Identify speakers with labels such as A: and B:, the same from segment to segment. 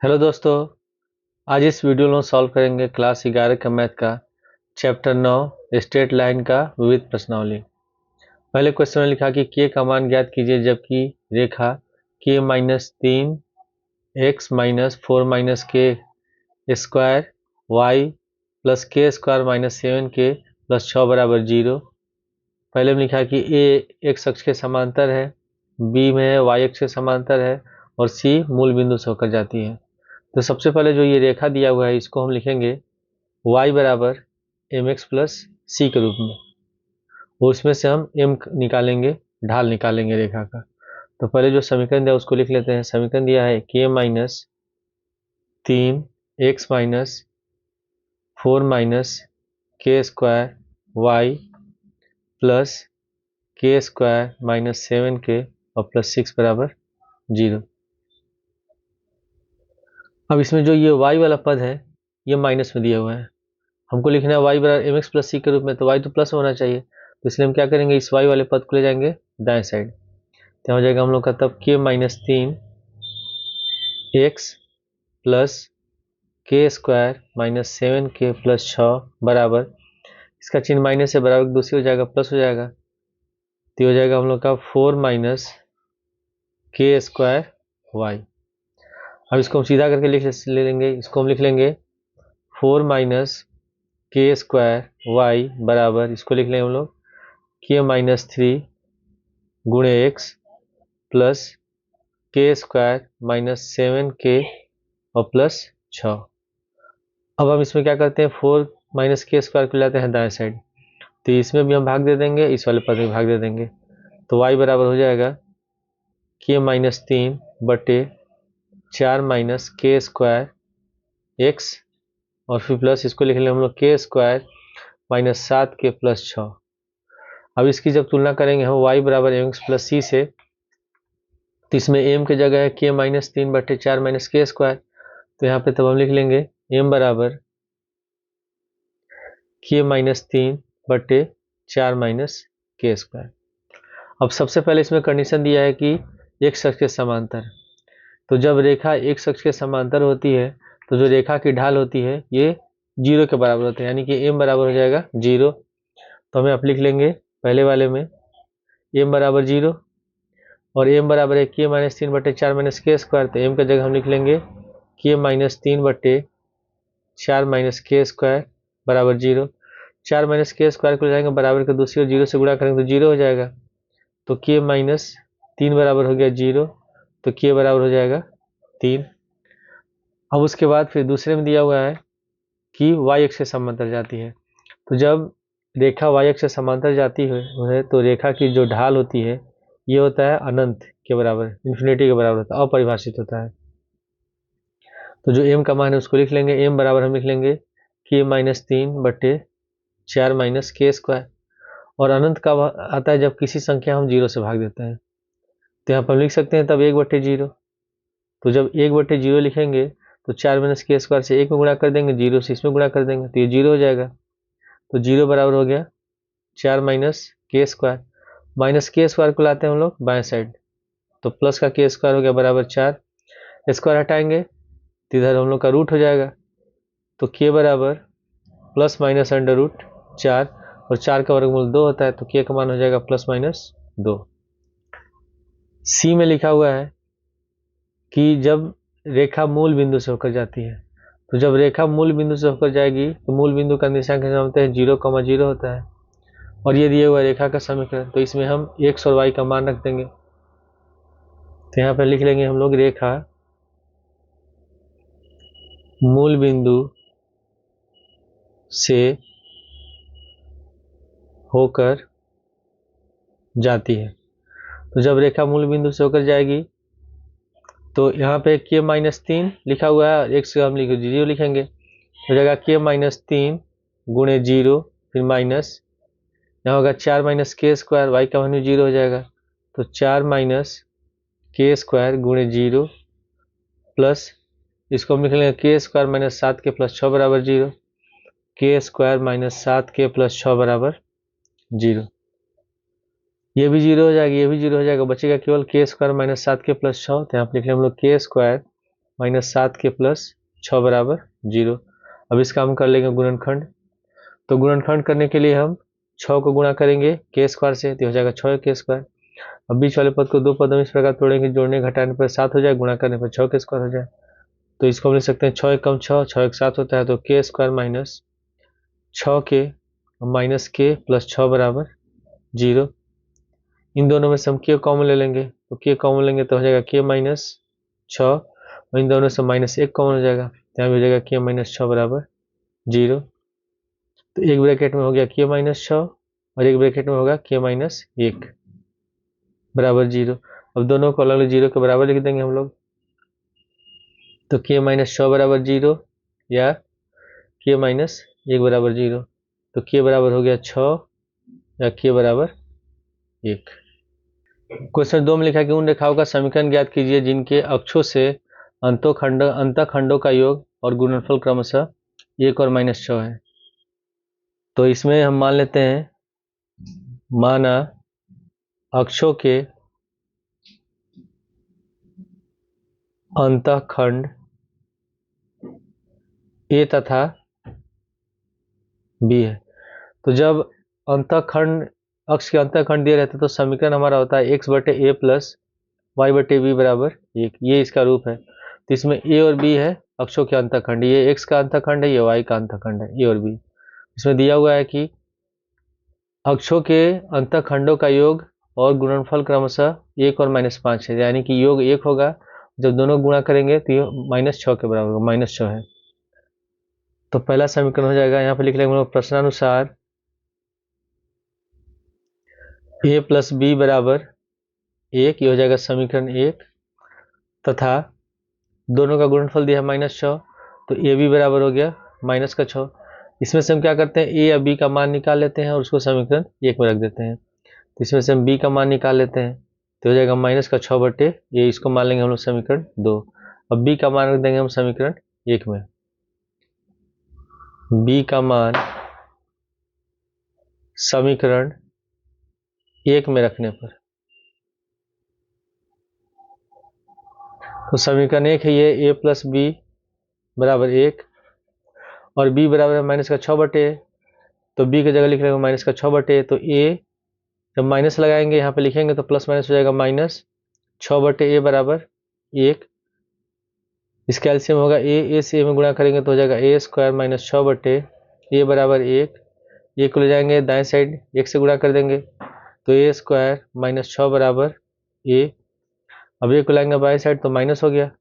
A: Hello दोस्तों। आज इस वीडियो में सॉल्व करेंगे क्लास 11 का मैथ का चैप्टर 9 स्ट्रेट लाइन का विविध प्रश्नावली। पहले क्वेश्चन में लिखा कि के का मान ज्ञात कीजिए जबकि रेखा के माइनस 3 एक्स माइनस 4 माइनस के स्क्वायर वाई प्लस के स्क्वायर माइनस 7 के प्लस 6 बराबर 0। पहले में लिखा कि ए एक्स अक्ष के समांतर है, बी में वाई अक्ष के समांतर है और सी मूल बिंदु से होकर जाती है। तो सबसे पहले जो ये रेखा दिया हुआ है इसको हम लिखेंगे y बराबर एम एक्स प्लस सी के रूप में, और उसमें से हम m निकालेंगे, ढाल निकालेंगे रेखा का। तो पहले जो समीकरण दिया उसको लिख लेते हैं। समीकरण दिया है k minus 3 x minus 4 minus के स्क्वायर वाई प्लस के स्क्वायर माइनस 7 के और प्लस 6 बराबर 0। अब इसमें जो ये y वाला पद है ये माइनस में दिया हुआ है, हमको लिखना है y बराबर एम एक्स प्लस सी के रूप में, तो y तो प्लस होना चाहिए। तो इसलिए हम क्या करेंगे, इस y वाले पद को ले जाएंगे दाएं साइड, तो हो जाएगा हम लोग का तब k माइनस 3 एक्स प्लस के स्क्वायर माइनस 7 के प्लस 6 बराबर, इसका चिन्ह माइनस से बराबर दूसरी हो जाएगा, प्लस हो जाएगा, तो हो जाएगा हम लोग का 4 माइनस के स्क्वायर वाई। अब इसको हम सीधा करके ले लेंगे, इसको हम लिख लेंगे 4 माइनस के स्क्वायर वाई बराबर, इसको लिख लेंगे हम लोग के माइनस 3 गुणे एक्स प्लस के स्क्वायर माइनस 7 के और प्लस 6। अब हम इसमें क्या करते हैं, 4 माइनस के स्क्वायर को लाते हैं दाएं साइड, तो इसमें भी हम भाग दे देंगे, इस वाले पद में भाग दे देंगे, तो y बराबर हो जाएगा के माइनस 3/4 माइनस के स्क्वायर एक्स, और फिर प्लस इसको लिख लें हम लोग के स्क्वायर माइनस 7 के प्लस 6। अब इसकी जब तुलना करेंगे हम y बराबर एम एक्स प्लस सी से, तो इसमें m की जगह है के माइनस 3/4 माइनस के स्क्वायर, तो यहाँ पे तब हम लिख लेंगे m बराबर के माइनस 3/4 माइनस के स्क्वायर। अब सबसे पहले इसमें कंडीशन दिया है कि एक अक्ष के समांतर, तो जब रेखा एक अक्ष के समांतर होती है तो जो रेखा की ढाल होती है ये 0 के बराबर होता है, यानी कि m बराबर हो जाएगा 0। तो हमें आप लिख लेंगे पहले वाले में m बराबर 0 और m बराबर है के माइनस 3/4 माइनस के स्क्वायर, तो m का जगह हम लिख लेंगे के माइनस 3/4 माइनस के स्क्वायर बराबर 0। 4 माइनस के स्क्वायर को ले जाएंगे बराबर के दूसरी और 0 से गुणा करेंगे तो 0 हो जाएगा, तो के माइनस 3 बराबर हो गया 0, तो के बराबर हो जाएगा 3। अब उसके बाद फिर दूसरे में दिया हुआ है कि y अक्ष से समांतर जाती है, तो जब रेखा y अक्ष से समांतर जाती है तो रेखा की जो ढाल होती है ये होता है अनंत के बराबर, इन्फिनिटी के बराबर होता है, अपरिभाषित होता है। तो जो m का मान है उसको लिख लेंगे, m बराबर हम लिख लेंगे के माइनस 3/4 माइनस के स्क्वायर, और अनंत कब आता है, जब किसी संख्या हम 0 से भाग देते हैं, तो यहाँ पर हम लिख सकते हैं तब 1/0। तो जब 1/0 लिखेंगे तो 4 माइनस के स्क्वायर से 1 में गुणा कर देंगे, 0 से इसमें गुणा कर देंगे, तो ये 0 हो जाएगा, तो 0 बराबर हो गया 4 माइनस के स्क्वायर। माइनस के स्क्वायर को लाते हैं हम लोग बाएं साइड, तो प्लस का के स्क्वायर हो गया बराबर 4, स्क्वायर हटाएंगे तो इधर हम लोग का रूट हो जाएगा, तो के बराबर प्लस माइनस अंडर रूट 4, और 4 का वर्गमूल 2 होता है, तो के का मान हो जाएगा प्लस माइनस 2। सी में लिखा हुआ है कि जब रेखा मूल बिंदु से होकर जाती है, तो जब रेखा मूल बिंदु से होकर जाएगी तो मूल बिंदु का निर्देशांक जानते हैं 0,0 होता है, और ये दिए हुआ रेखा का समीकरण, तो इसमें हम x और y का मान रख देंगे, तो यहाँ पर लिख लेंगे हम लोग रेखा मूल बिंदु से होकर जाती है। तो जब रेखा मूल बिंदु से होकर जाएगी तो यहाँ पे के माइनस 3 लिखा हुआ है, x का हम लिखे 0 लिखेंगे, हो जाएगा के माइनस 3 गुणे 0 फिर माइनस, यहाँ होगा 4 माइनस के स्क्वायर, वाई का वैल्यू 0 हो जाएगा, तो 4 माइनस के स्क्वायर गुणे 0 प्लस, इसको हम लिख लेंगे के स्क्वायर माइनस 7 के प्लस 6 बराबर 0, के स्क्वायर माइनस 7 के प्लस 6 बराबर 0। ये भी 0 हो जाएगा, ये भी 0 हो जाएगा, बचेगा केवल के स्क्वायर माइनस 7 के प्लस 6, तो यहाँ पर लिख लें हम लोग के स्क्वायर माइनस 7 के प्लस 6 बराबर 0। अब इसका हम कर लेंगे गुणनखंड। तो गुणनखंड करने के लिए हम 6 को गुणा करेंगे के स्क्वायर से, तो हो जाएगा 6 के स्क्वायर। अब बीच वाले पद को दो पदों में इस प्रकार तोड़ेंगे, जोड़ने घटाने पर 7 हो जाए, गुणा करने पर 6 के स्क्वायर हो जाए। तो इसको हम लिख सकते हैं 6 एकम 6, 6 एक 7 होता है, तो के स्क्वायर माइनस 6 के माइनस के प्लस 6 बराबर 0। इन दोनों में से हम के कॉमन ले लेंगे, तो के कॉमन लेंगे तो हो जाएगा के माइनस 6, और इन दोनों से माइनस 1 कॉमन हो जाएगा, यहाँ भी हो जाएगा के माइनस 6 बराबर 0। तो एक ब्रैकेट में हो गया के माइनस 6 और एक ब्रैकेट में होगा के माइनस 1 बराबर 0। अब दोनों को अलग अलग 0 के बराबर लिख देंगे हम लोग। तो के माइनस 6 बराबर 0 या के माइनस 1 बराबर 0। तो के बराबर हो गया 6 या के बराबर 1। क्वेश्चन 2 में लिखा है कि उन रेखाओं का समीकरण ज्ञात कीजिए जिनके अक्षों से अंतःखंडों का योग और गुणनफल क्रमशः 1 और -6 है। तो इसमें हम मान लेते हैं, माना अक्षों के अंतःखंड ए तथा बी है। तो जब अंतःखंड अक्ष के अंतःखंड दिए रहते तो समीकरण हमारा होता है x बटे ए प्लस वाई बटे बी बराबर 1। ये इसका रूप है। तो इसमें ए और बी है अक्षों के अंतःखंड, ये x का अंतःखंड है, ये y का अंतःखंड है, ए और बी। इसमें दिया हुआ है कि अक्षों के अंतःखंडों का योग और गुणनफल क्रमशः 1 और -5 है, यानी कि योग 1 होगा, जब दोनों गुणा करेंगे तो ये -6 के बराबर होगा, -6 है। तो पहला समीकरण हो जाएगा, यहाँ पे लिख लेंगे प्रश्नानुसार a प्लस बी बराबर 1, ये हो जाएगा समीकरण 1, तथा दोनों का गुणनफल दिया है -6, तो ए बी बराबर हो गया -6। इसमें से हम क्या करते हैं, ए या बी का मान निकाल लेते हैं और उसको समीकरण 1 में रख देते हैं। तो इसमें से हम बी का मान निकाल लेते हैं, तो हो जाएगा -6 बटे ये, इसको मान लेंगे हम लोग समीकरण 2। अब बी का मान रख देंगे हम समीकरण 1 में। बी का मान समीकरण 1 में रखने पर, तो समीकरण 1 है ये, a प्लस बी बराबर 1 और b बराबर है -6 बटे, तो b की जगह लिख लेंगे -6 बटे, तो a जब माइनस लगाएंगे यहाँ पे लिखेंगे तो प्लस माइनस हो जाएगा -6 बटे a बराबर 1। इसका एलसीएम होगा a से a में गुणा करेंगे तो हो जाएगा a स्क्वायर -6 बटे a बराबर 1। ये को ले जाएंगे दाएं साइड, 1 से गुणा कर देंगे तो a स्क्वायर -6 बराबर a। अब ये को लाएंगे बाएं साइड तो माइनस हो गया,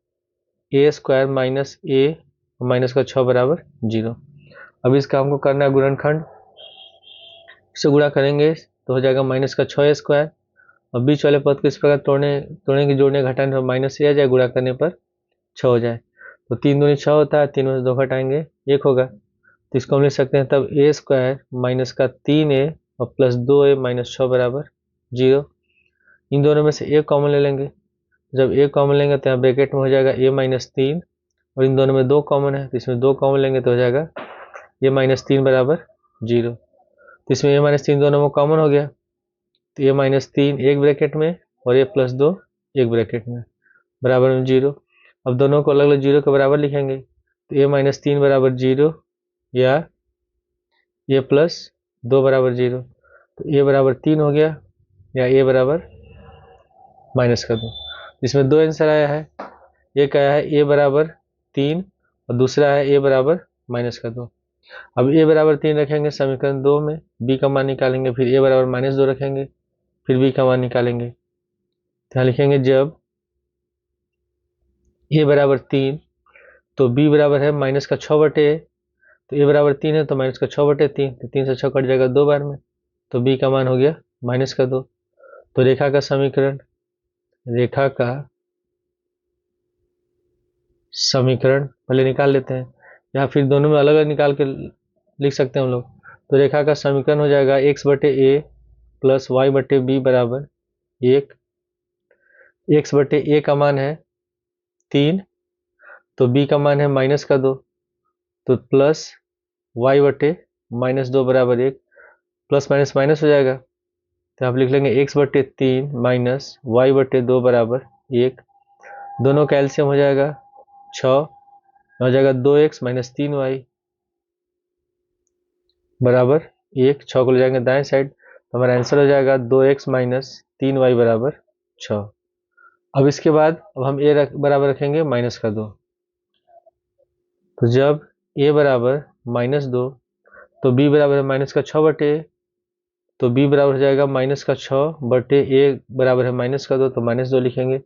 A: a स्क्वायर माइनस a -6 बराबर 0। अब इसका हमको करना है गुणनखंड, इससे गुणा करेंगे तो हो जाएगा -6 स्क्वायर। और बीच वाले पद को इस प्रकार तोड़ने जोड़ने घटाने पर माइनस से आ जाए, गुणा करने पर 6 हो जाए। तो 3 दूनी 6 होता है, 3 में से 2 घटाएंगे 1 होगा, तो इसको हम लिख सकते हैं तब a स्क्वायर माइनस का 3a और प्लस 2a -6 बराबर 0। इन दोनों में से a कॉमन ले लेंगे, जब a कॉमन लेंगे तो यहाँ ब्रैकेट में हो जाएगा a -3 और इन दोनों में 2 कॉमन है, तो इसमें 2 कॉमन लेंगे तो हो जाएगा a -3 बराबर 0। तो इसमें a -3 दोनों में कॉमन हो गया, तो a -3 एक ब्रैकेट में और a + 2 एक ब्रैकेट में बराबर में 0। अब दोनों को अलग अलग 0 के बराबर लिखेंगे, तो a -3 बराबर 0 या a + 2 बराबर 0। तो a बराबर 3 हो गया या a बराबर -2। इसमें 2 आंसर आया है, एक आया है a बराबर 3 और दूसरा है a बराबर -2। अब a बराबर 3 रखेंगे समीकरण 2 में, b का मान निकालेंगे, फिर a बराबर -2 रखेंगे, फिर b का मान निकालेंगे। तो यहाँ लिखेंगे जब a बराबर 3 तो b बराबर है -6 बटे, तो a बराबर 3 है तो -6 बटे 3, तो 3 से 6 कट जाएगा 2 बार में, तो b का मान हो गया -2। तो रेखा का समीकरण पहले निकाल लेते हैं, या फिर दोनों में अलग अलग निकाल के लिख सकते हैं हम लोग। तो रेखा का समीकरण हो जाएगा x बटे a प्लस वाई बटे बी बराबर 1। x बटे a का मान है 3, तो b का मान है -2, तो प्लस y बटे -2 बराबर 1, प्लस माइनस माइनस हो जाएगा, तो आप लिख लेंगे x बटे 3 माइनस वाई बटे 2 बराबर 1। दोनों का एलसीएम हो जाएगा 6 हो जाएगा 2x माइनस 3y बराबर 1। 6 को ले जाएंगे दाएं साइड तो हमारा आंसर हो जाएगा 2x माइनस 3y बराबर 6। अब इसके बाद अब हम a बराबर रखेंगे -2। तो जब a बराबर -2 तो b बराबर है -6/a, तो b बराबर हो जाएगा -6 a बराबर है -2 तो -2 लिखेंगे।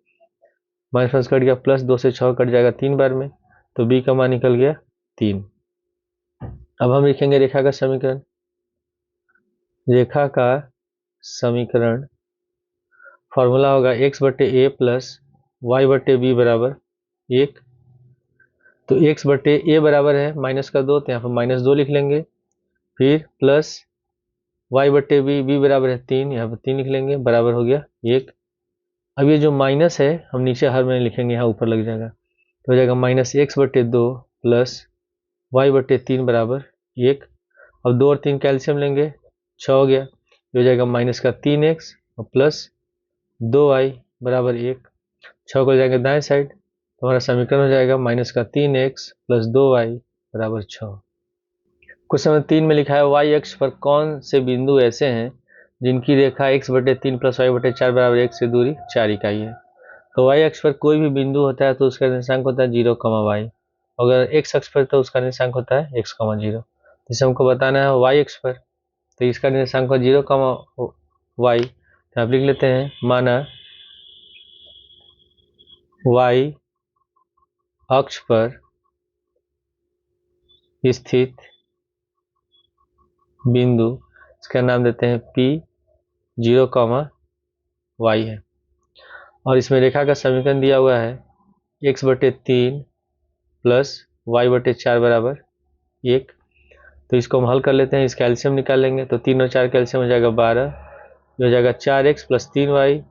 A: -5 कट गया, +2 से 6 कट जाएगा 3 बार में, तो b का मान निकल गया 3। अब हम लिखेंगे रेखा का समीकरण। रेखा का समीकरण फॉर्मूला होगा x/a प्लस y/b बराबर 1। तो x/a बराबर है -2 तो यहाँ पर -2 लिख लेंगे, फिर प्लस y/b, b बराबर है 3, यहाँ पर 3 लिख लेंगे, बराबर हो गया 1। अब ये जो माइनस है हम नीचे हर में लिखेंगे, यहाँ ऊपर लग जाएगा, तो हो जाएगा -x/2 प्लस y/3 बराबर 1। अब 2 और 3 कैल्शियम लेंगे, 6 हो गया, ये हो जाएगा -3x और प्लस 2y बराबर 1। 6 को ले जाएंगे दाएं साइड तो हमारा समीकरण हो जाएगा -3x प्लस 2y बराबर 6। क्वेश्चन नंबर 3 में लिखा है y अक्ष पर कौन से बिंदु ऐसे हैं जिनकी रेखा x/3 प्लस y/4 बराबर 1 से दूरी 4 इकाई है। तो y अक्ष पर कोई भी बिंदु होता है तो उसका निर्देशांक होता है 0, y। अगर x अक्ष पर तो उसका निर्देशांक होता है x, 0। जिसे हमको बताना है y अक्ष पर, तो इसका निर्देशांक 0, y। तो आप लिख लेते हैं, माना y अक्ष पर स्थित बिंदु, इसका नाम देते हैं P, 0, y है। और इसमें रेखा का समीकरण दिया हुआ है x/3 प्लस y/4 बराबर 1। तो इसको हम हल कर लेते हैं, इसका एलसीएम निकाल लेंगे, तो 3 और 4 का एलसीएम हो जाएगा 12, ये हो जाएगा 4x plus 3y,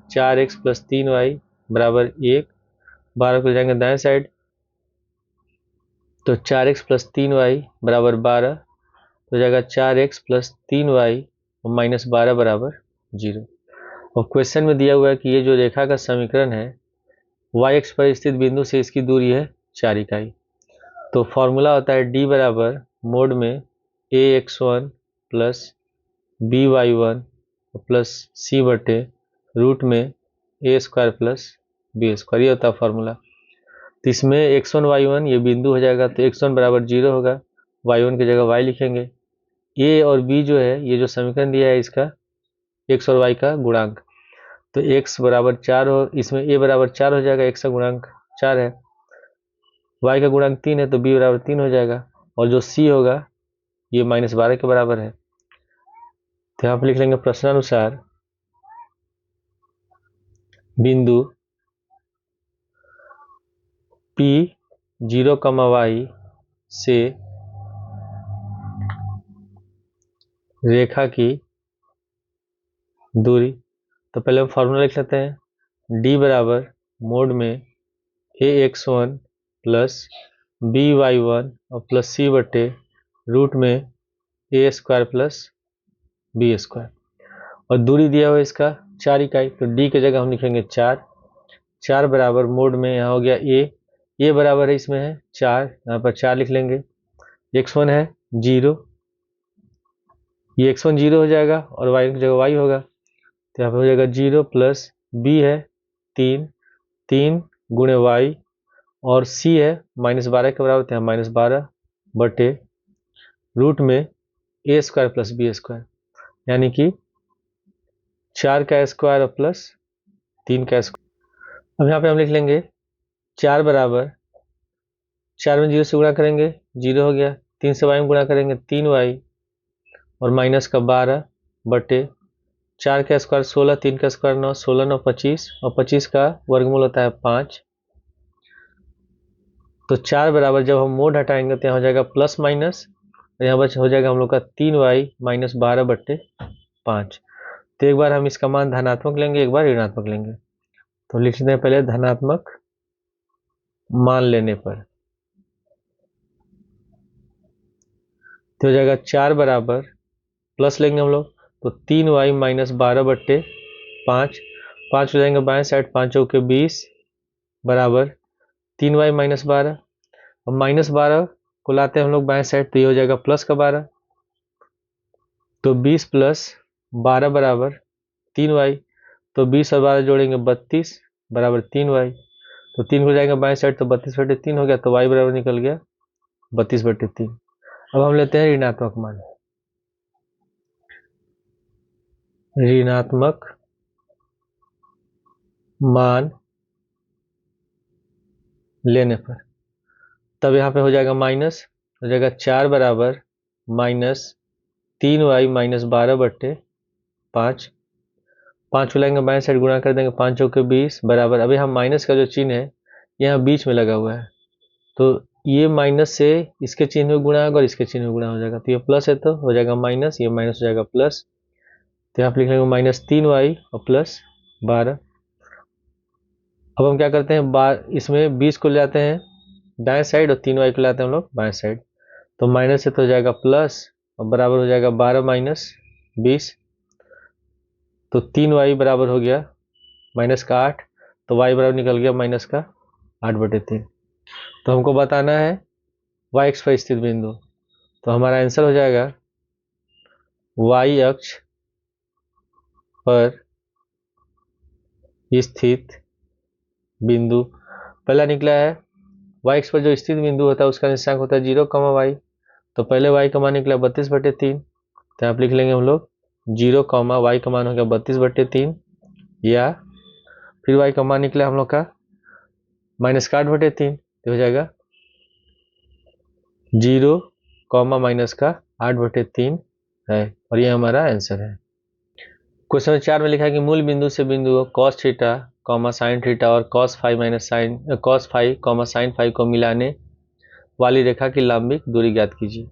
A: 4x plus 3y बराबर 1। 12 को ले जाएंगे दाएं साइड तो 4x प्लस 3y बराबर 12, तो हो जाएगा 4x प्लस 3y और -12 बराबर 0। और क्वेश्चन में दिया हुआ है कि ये जो रेखा का समीकरण है y अक्ष पर स्थित बिंदु से इसकी दूरी है 4 इकाई। तो फॉर्मूला होता है d बराबर मोड में ax1 प्लस by1 प्लस c/रूट में a² प्लस b², ये होता है फॉर्मूला। तो इसमें x1 y1 ये बिंदु हो जाएगा, तो x1 बराबर 0 होगा, y1 की जगह y लिखेंगे। a और b जो है, ये जो समीकरण दिया है इसका x और y का गुणांक, तो x बराबर 4 हो, इसमें a बराबर 4 हो जाएगा, x का गुणांक 4 है, y का गुणांक 3 है तो b बराबर 3 हो जाएगा, और जो c होगा ये -12 के बराबर है। तो यहाँ पर लिख लेंगे प्रश्नानुसार बिंदु P 0, y से रेखा की दूरी। तो पहले हम फॉर्मूला लिख लेते हैं, d बराबर मोड में ax1 प्लस by1 और प्लस c/रूट में a² प्लस b²। और दूरी दिया हुआ है इसका 4 इकाई, तो d की जगह हम लिखेंगे 4। 4 बराबर मोड में यहाँ हो गया a बराबर है इसमें है 4, यहाँ पर 4 लिख लेंगे। x1 है 0, ये x1 0 हो जाएगा और y की जगह y होगा, तो यहाँ पर हो जाएगा 0 प्लस b है 3, 3 गुणे y और c है -12 के बराबर, तो यहाँ -12/रूट में a² प्लस b², यानी कि 4 का स्क्वायर और प्लस 3 का स्क्वायर। अब यहाँ पे हम लिख लेंगे 4 बराबर 4 में 0 से गुणा करेंगे 0 हो गया, 3 से y में गुणा करेंगे 3y और -12/4 का स्क्वायर 16, 3 का स्क्वायर 9, 16 9 25 और 25 का वर्गमूल होता है 5। तो 4 बराबर जब हम मोड हटाएंगे तो यहाँ हो जाएगा प्लस माइनस, और यहाँ बच हो जाएगा हम लोग का 3y - 12/5। तो एक बार हम इसका मान धनात्मक लेंगे, एक बार ऋणात्मक लेंगे। तो लिख लेते हैं पहले धनात्मक मान लेने पर, तो हो जाएगा 4 बराबर प्लस लेंगे हम लोग तो 3y - 12/5, 5 हो जाएंगे बाएं साइड, 5 चौके 20 बराबर 3y माइनस 12। अब माइनस 12 को लाते हैं हम लोग बाएं साइड, तो ये हो जाएगा प्लस का 12। तो 20 प्लस 12 बराबर 3y। तो 20 और 12 जोड़ेंगे 32 बराबर 3y। तो 3 हो जाएगा बाएं साइड, तो 32/3 हो गया। तो y बराबर निकल गया 32/3। अब हम लेते हैं ऋणात्मक मान। ऋणात्मक मान लेने पर तब यहाँ पे हो जाएगा माइनस, हो जाएगा 4 बराबर -3y माइनस 12/5। 5 को लाएंगे बाएं साइड, गुणा कर देंगे, 5 चौके 20 बराबर, अभी हम माइनस का जो चिन्ह है यहाँ बीच में लगा हुआ है, तो ये माइनस से इसके चिन्ह में गुणा होगा और इसके चिन्ह में गुणा हो जाएगा। तो ये प्लस है तो हो जाएगा माइनस, ये माइनस हो जाएगा प्लस। तो यहाँ पर लिख लेंगे -3y और प्लस 12। अब हम क्या करते हैं, इसमें 20 को ले जाते हैं दाएं साइड और 3y को लाते हैं हम लोग बाएं साइड। तो माइनस से तो हो जाएगा प्लस और बराबर हो जाएगा 12 माइनस 20। तो 3y बराबर हो गया माइनस का 8। तो y बराबर निकल गया माइनस का 8/3। तो हमको बताना है y अक्ष पर स्थित बिंदु। तो हमारा आंसर हो जाएगा y अक्ष पर स्थित बिंदु। पहला निकला है y अक्ष पर जो स्थित बिंदु होता है उसका निर्देशांक होता है 0, y। तो पहले y का मान निकला 32/3। तो आप लिख लेंगे हम लोग 0, y का मान हो गया 32/3, या फिर y का मान निकला हम लोग का माइनस का 8/3। तो हो जाएगा 0, माइनस का 8/3 है, और ये हमारा आंसर है। क्वेश्चन 4 में लिखा है कि मूल बिंदु से बिंदु cos थीटा, sin थीटा और cos फाई, sin फाई को मिलाने वाली रेखा की लंबिक दूरी ज्ञात कीजिए।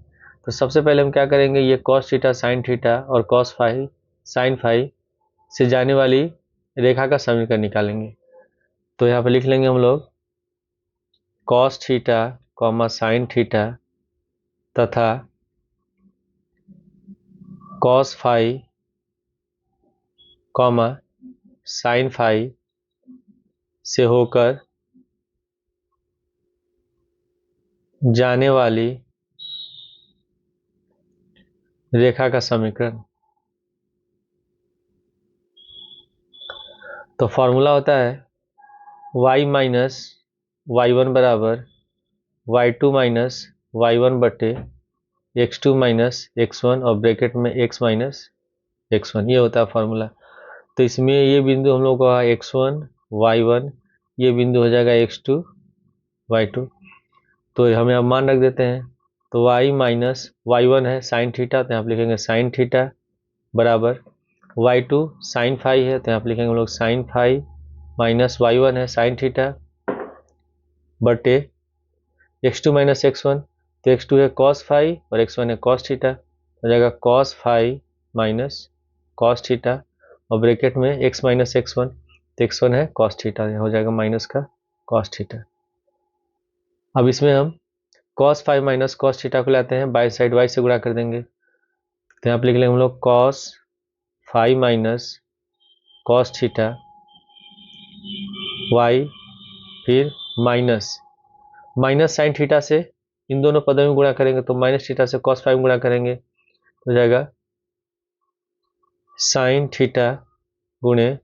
A: तो सबसे पहले हम क्या करेंगे, ये cos थीटा, sin थीटा और cos फाई, sin फाई से जाने वाली रेखा का समीकरण निकालेंगे। तो यहाँ पे लिख लेंगे हम लोग cos थीटा, sin थीटा तथा cos फाई, sin फाई से होकर जाने वाली रेखा का समीकरण। तो फॉर्मूला होता है y माइनस y1 बराबर y2 माइनस y1 बटे x2 माइनस x1 और ब्रैकेट में x माइनस x1, ये होता है फॉर्मूला। तो इसमें ये बिंदु हम लोग को x1 y1, ये बिंदु हो जाएगा x2 y2। तो हमें अब मान रख देते हैं। तो y माइनस y1 है sin थीटा, तो यहाँ पे लिखेंगे sin थीटा बराबर y2 sin फाई है, तो यहाँ पे लिखेंगे हम लोग sin फाई माइनस y1 है sin थीटा बटे x2 माइनस x1। तो x2 है cos फाई और x1 है cos थीटा, हो जाएगा cos phi minus cos theta और ब्रैकेट में x माइनस x1। तो x1 है cos थीटा, हो जाएगा माइनस का cos थीटा। अब इसमें हम cos phi minus cos theta को लाते हैं बाई साइड, y से गुणा कर देंगे। तो यहाँ पे लिख लेंगे हम लोग cos phi minus cos theta y, फिर माइनस साइन थीटा से इन दोनों पदों में गुणा करेंगे, तो माइनस थीटा से cos फाई में गुणा करेंगे, तो हो जाएगा साइन थीटा गुणे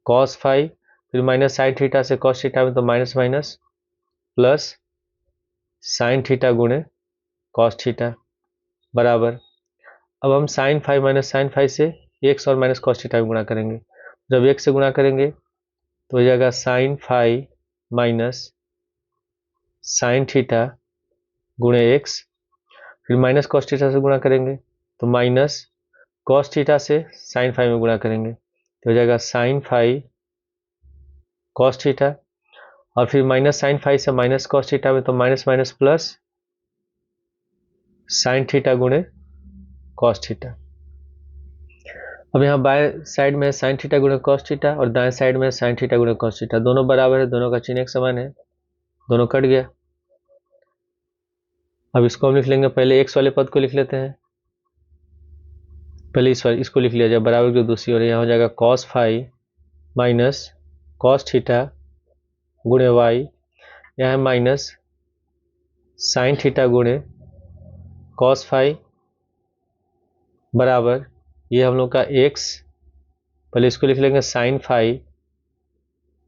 A: cos फाई, फिर माइनस साइन थीटा से cos थीटा में, तो minus minus plus sine theta गुणे cos थीटा बराबर। अब हम sine phi minus sine phi से x और माइनस cos थीटा में गुणा करेंगे। जब x से गुणा करेंगे तो हो जाएगा sine phi minus sine theta गुणे x, फिर माइनस cos थीटा से गुणा करेंगे तो माइनस cos थीटा से साइन फाई में गुणा करेंगे, तो हो जाएगा साइन फाई cos थीटा, और फिर माइनस साइन फाई से माइनस cos थीटा में, तो minus minus plus sine theta गुणे cos थीटा। अब यहाँ बाएं साइड में साइन थीटा गुणे cos थीटा और दाएं साइड में साइन थीटा गुणे cos थीटा, दोनों बराबर है, दोनों का चिन्ह एक समान है, दोनों कट गया। अब इसको हम लिख लेंगे, पहले x वाले पद को लिख लेते हैं, पहले इसको लिख लिया जाए बराबर की दूसरी ओर, यहाँ हो जाएगा cos phi minus cos theta गुणे y, यहाँ है माइनस साइन थीटा गुणे कॉस फाई बराबर ये हम लोग का x, पहले इसको लिख लेंगे sine phi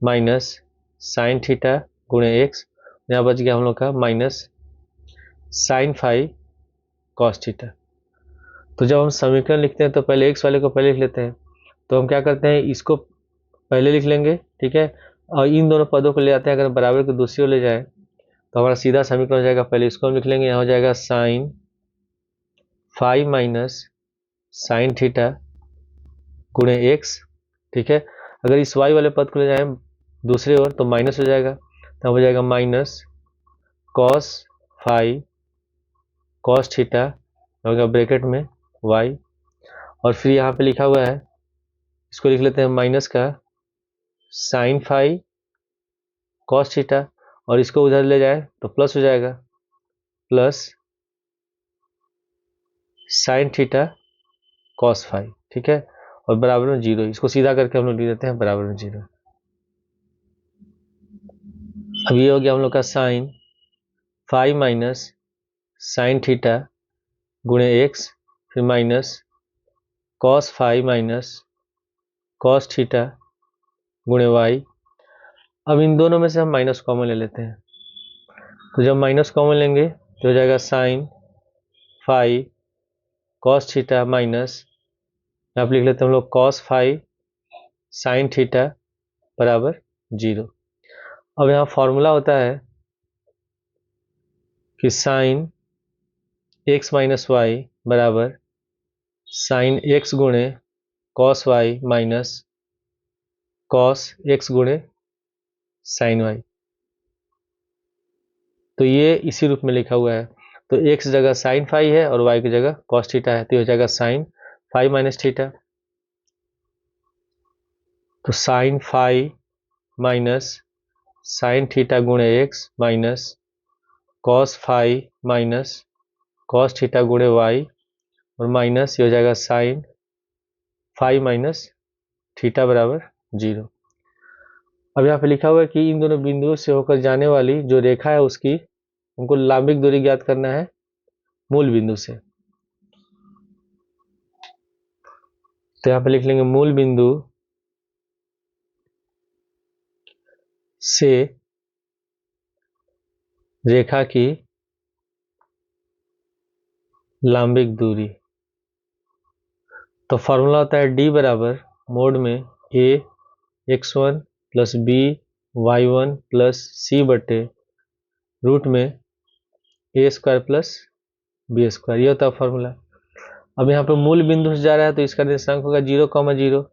A: minus sine theta गुणे x, यहाँ बच गया हम लोग का minus sine phi cos theta. तो जब हम समीकरण लिखते हैं तो पहले x वाले को पहले लिख लेते हैं, तो हम क्या करते हैं इसको पहले लिख लेंगे, ठीक है, और इन दोनों पदों को ले आते हैं, अगर बराबर को दूसरी ओर ले जाए तो हमारा सीधा समीकरण हो जाएगा, पहले इसको हम लिख लेंगे, यहाँ हो जाएगा sine phi minus sine theta गुणे x, ठीक है। अगर इस y वाले पद को ले जाए दूसरी ओर तो माइनस हो जाएगा, तब हो जाएगा minus cos phi cos theta होगा ब्रैकेट में y, और फिर यहाँ पे लिखा हुआ है, इसको लिख लेते हैं माइनस का साइन फाई कॉस थीटा, और इसको उधर ले जाए तो प्लस हो जाएगा, plus sine theta cos phi, ठीक है, और बराबर में 0, इसको सीधा करके हम लोग लिख देते हैं बराबर में 0। अब ये हो गया हम लोग का sine phi minus sine theta गुणे x, फिर minus cos phi minus cos theta गुणे y। अब इन दोनों में से हम माइनस कॉमन ले लेते हैं, तो जब माइनस कॉमन लेंगे तो हो जाएगा sine phi cos theta minus, यहाँ पर लिख लेते हैं हम लोग कॉस फाई साइन थीटा बराबर 0। अब यहाँ फॉर्मूला होता है कि साइन x माइनस वाई बराबर साइन x गुणे cos y minus cos x गुणे साइन वाई। तो ये इसी रूप में लिखा हुआ है, तो x जगह साइन फाई है और y की जगह कॉस थीटा है, तो हो जाएगा साइन फाई माइनस थीटा, तो sine phi minus sine theta गुणे x minus cos phi minus cos theta गुणे y, और माइनस ये हो जाएगा साइन फाई माइनस थीटा बराबर 0। अब यहाँ पे लिखा हुआ है कि इन दोनों बिंदुओं से होकर जाने वाली जो रेखा है उसकी हमको लंबिक दूरी ज्ञात करना है मूल बिंदु से। तो यहाँ पे लिख लेंगे मूल बिंदु से रेखा की लंबिक दूरी। तो फॉर्मूला होता है d बराबर मोड में a x1 plus b y1 plus c बटे रूट में a square plus b square, ये होता है फॉर्मूला। अब यहाँ पे मूल बिंदु से जा रहा है तो इसका निर्देशांक होगा 0,0,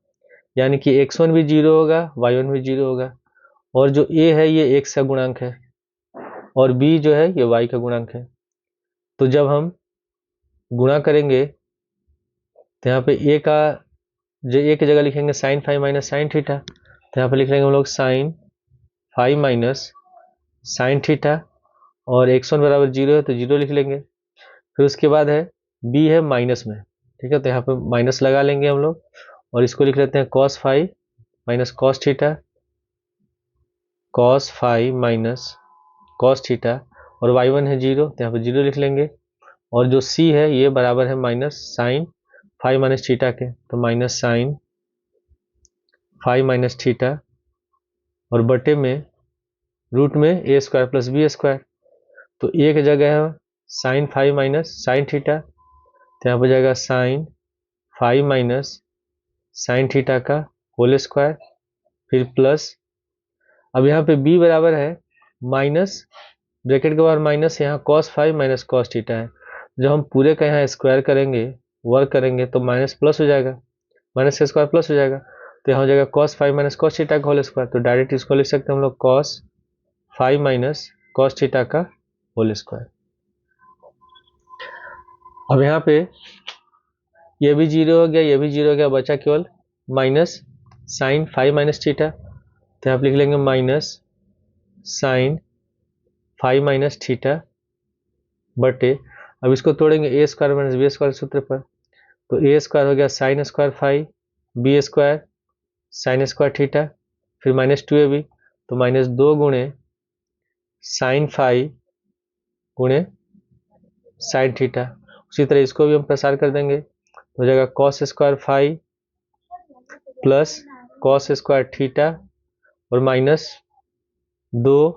A: यानी कि x1 भी 0 होगा y1 भी 0 होगा, और जो a है ये x का गुणांक है और b जो है ये y का गुणांक है। तो जब हम गुणा करेंगे तो यहाँ पे a का जो a की जगह लिखेंगे sine phi minus sine theta, तो यहाँ पे लिख लेंगे हम लोग sine phi minus sine theta, और x1 बराबर 0 है तो 0 लिख लेंगे। फिर उसके बाद है b है माइनस में, ठीक है, तो यहाँ पे माइनस लगा लेंगे हम लोग, और इसको लिख लेते हैं cos phi minus cos theta, cos phi minus cos theta, और y1 है 0 तो यहाँ पे 0 लिख लेंगे, और जो c है ये बराबर है minus sine phi minus theta के, तो minus sine phi minus theta, और बटे में रूट में a square plus b square. तो एक जगह है sine phi minus sine theta, तो यहाँ पर जाएगा sine phi minus sine theta का होल स्क्वायर, फिर प्लस, अब यहाँ पे b बराबर है माइनस ब्रैकेट के बाद माइनस, यहाँ cos phi minus cos theta है, जब हम पूरे का यहाँ स्क्वायर करेंगे वर्क करेंगे तो माइनस प्लस हो जाएगा, माइनस का स्क्वायर प्लस हो जाएगा, तो यहाँ हो जाएगा cos phi minus cos theta का होल स्क्वायर। तो डायरेक्ट इसको लिख सकते हैं हम लोग cos phi minus cos theta का होल स्क्वायर। अब यहाँ पे ये भी 0 हो गया, ये भी 0 हो गया, बचा केवल minus sine phi minus theta, तो यहाँ पे लिख लेंगे minus sine phi minus theta बटे, अब इसको तोड़ेंगे a square minus b square सूत्र पर, तो ए स्क्वायर हो गया sine square phi, b square sine square theta, फिर माइनस 2ab, तो माइनस 2 गुणे साइन फाई गुणे साइन थीटा। उसी तरह इसको भी हम प्रसार कर देंगे, हो जाएगा cos square phi plus cos square theta और माइनस 2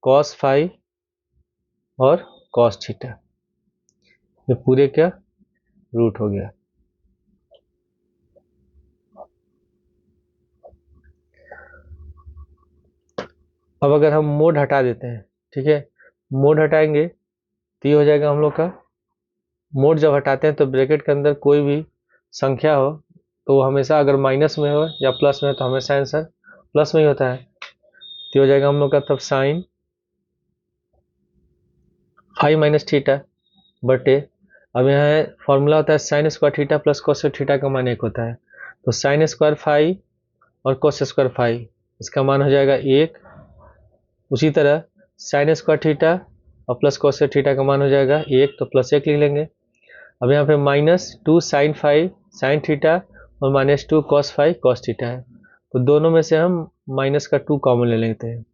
A: कॉस फाई और कॉस थीटा। ये पूरे क्या रूट हो गया। अब अगर हम मोड हटा देते हैं, ठीक है, मोड हटाएंगे तो ये हो जाएगा हम लोग का, मोड जब हटाते हैं तो ब्रैकेट के अंदर कोई भी संख्या हो तो वो हमेशा अगर माइनस में हो या प्लस में हो तो हमेशा आंसर प्लस में ही होता है। तो हो जाएगा हम लोग का तब साइन फाइव माइनस थीटा बटे, अब यहाँ फॉर्मूला होता है sign square theta plus cos theta का मान 1 होता है, तो साइन स्क्वायर फाइव और कोस स्क्वायर फाइव इसका मान हो जाएगा 1। उसी तरह साइन स्क्वायर थीटा और प्लस कोस थीटा का मान हो जाएगा 1, तो प्लस 1 लिख लेंगे। अब यहाँ पे -2 साइन फाइव साइन थीटा और -2 कॉस फाइव कॉस थीटा है, तो दोनों में से हम -2 कॉमन ले लेते हैं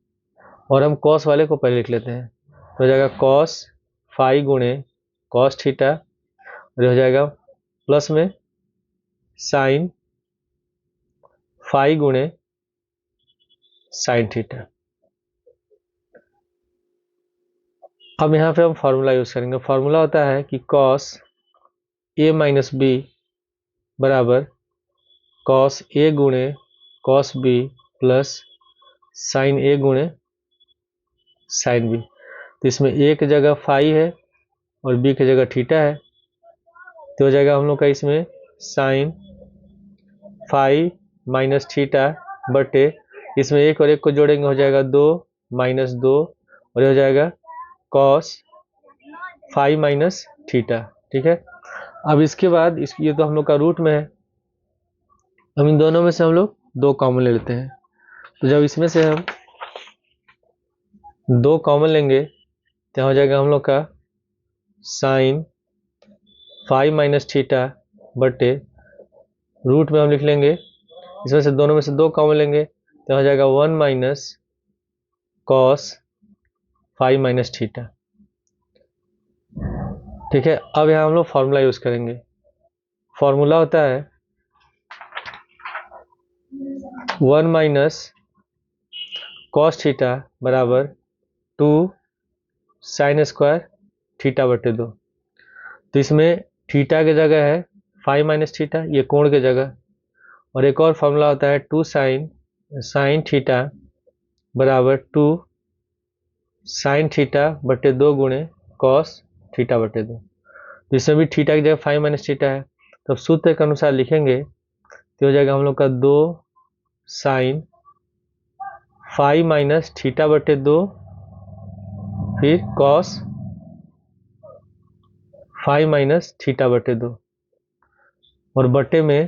A: और हम कॉस वाले को पहले लिख लेते हैं, तो हो जाएगा कॉस फाइव गुणे कॉस थीटा और हो जाएगा प्लस में साइन फाइव गुणे साइन थीटा। अब यहाँ पे हम फॉर्मूला यूज करेंगे, फॉर्मूला होता है कि कॉस ए माइनस बी बराबर कॉस ए गुणे कॉस बी प्लस साइन ए गुणे साइन बी। तो इसमें ए की जगह फाइव है और बी की जगह थीटा है, तो हो जाएगा हम लोग का इसमें साइन फाइव माइनस थीटा बटे, इसमें एक और एक को जोड़ेंगे हो जाएगा 2 - 2 और ये हो जाएगा कॉस फाइव माइनस थीटा। ठीक है, अब इसके बाद ये तो हम लोग का रूट में है, हम इन दोनों में से हम लोग 2 कॉमन ले लेते हैं, तो जब इसमें से हम 2 कॉमन लेंगे तो हो जाएगा हम लोग का साइन फाइव माइनस थीटा बटे, रूट में हम लिख लेंगे, इसमें से दोनों में से 2 कॉमन लेंगे तो हो जाएगा 1 minus cos five minus theta. ठीक है, अब यहाँ हम लोग फॉर्मूला यूज करेंगे, फॉर्मूला होता है 1 माइनस कॉस थीटा बराबर 2 साइन स्क्वायर थीटा बटे 2। तो इसमें थीटा की जगह है 5 माइनस थीटा, ये कोण की जगह, और एक और फॉर्मूला होता है 2 साइन थीटा बराबर 2 साइन थीटा बटे 2 गुणे कॉस थीटा बटे 2। तो इसमें भी थीटा की जगह 5 माइनस थीटा है, तो सूत्र के अनुसार लिखेंगे तो हो जाएगा हम लोग का 2 साइन फाइव माइनस थीटा बटे 2 फिर कॉस फाइव माइनस थीटा बटे 2 और बटे में